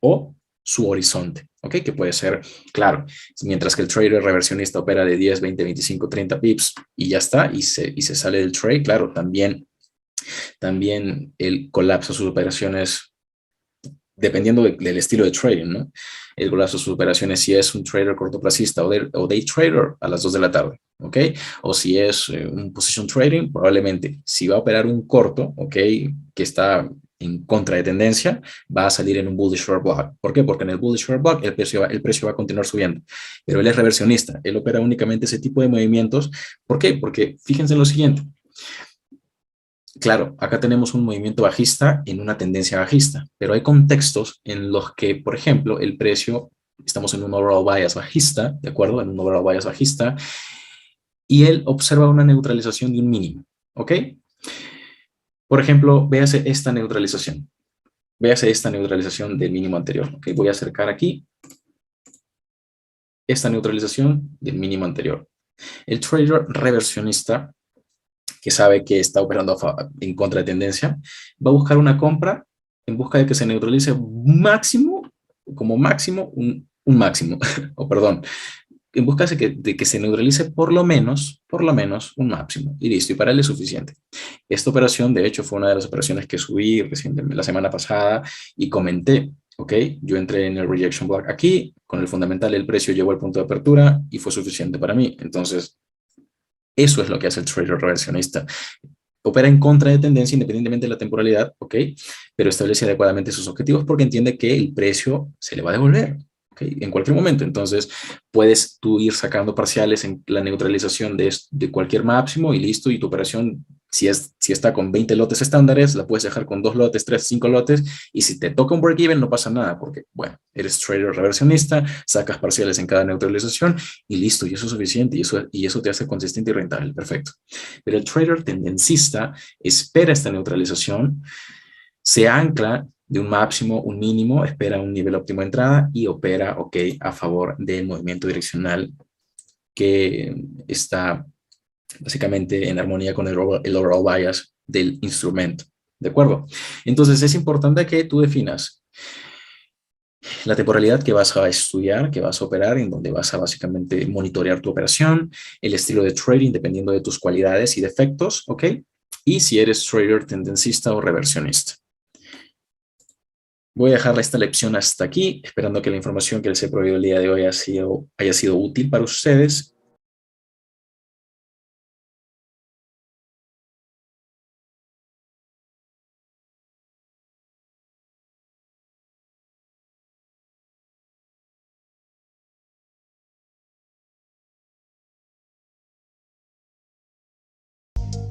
o su horizonte, ¿ok? Que puede ser, claro, mientras que el trader reversionista opera de 10, 20, 25, 30 pips y ya está, y se sale del trade, claro, también él colapsa sus operaciones dependiendo del estilo de trading, ¿no? El colapso de sus operaciones si es un trader cortoplacista o day trader a las 2 de la tarde, ¿ok? O si es un position trading, probablemente si va a operar un corto, ¿ok? Que está en contra de tendencia, va a salir en un bullish short block. ¿Por qué? Porque en el bullish short block el precio va a continuar subiendo. Pero él es reversionista, él opera únicamente ese tipo de movimientos. ¿Por qué? Porque fíjense en lo siguiente. Claro, acá tenemos un movimiento bajista en una tendencia bajista, pero hay contextos en los que, por ejemplo, el precio, estamos en un overall bias bajista, ¿de acuerdo? En un overall bias bajista, y él observa una neutralización de un mínimo, ¿ok? Por ejemplo, véase esta neutralización. Véase esta neutralización del mínimo anterior, ¿ok? Voy a acercar aquí esta neutralización del mínimo anterior. El trader reversionista que sabe que está operando en contra de tendencia, va a buscar una compra en busca de que se neutralice máximo, como máximo, un máximo, o perdón, en busca de que se neutralice por lo menos un máximo, y listo, y para él es suficiente. Esta operación, de hecho, fue una de las operaciones que subí recientemente, la semana pasada, y comenté, ¿ok? Yo entré en el rejection block aquí, con el fundamental el precio llegó al punto de apertura y fue suficiente para mí. Entonces, eso es lo que hace el trader reversionista. Opera en contra de tendencia independientemente de la temporalidad, ¿ok? Pero establece adecuadamente sus objetivos porque entiende que el precio se le va a devolver, ¿ok? ¿ok? En cualquier momento. Entonces, puedes tú ir sacando parciales en la neutralización de cualquier máximo y listo, y tu operación, si está con 20 lotes estándares, la puedes dejar con 2 lotes, 3, 5 lotes, y si te toca un break-even no pasa nada, porque, bueno, eres trader reversionista, sacas parciales en cada neutralización y listo, y eso es suficiente, y eso te hace consistente y rentable, perfecto. Pero el trader tendencista espera esta neutralización, se ancla de un máximo, un mínimo, espera un nivel óptimo de entrada y opera, ok, a favor del movimiento direccional que está básicamente en armonía con el overall bias del instrumento. ¿De acuerdo? Entonces es importante que tú definas la temporalidad que vas a estudiar, que vas a operar, en donde vas a básicamente monitorear tu operación, el estilo de trading dependiendo de tus cualidades y defectos, ¿ok? Y si eres trader tendencista o reversionista. Voy a dejar esta lección hasta aquí, esperando que la información que les he proveído el día de hoy haya sido útil para ustedes.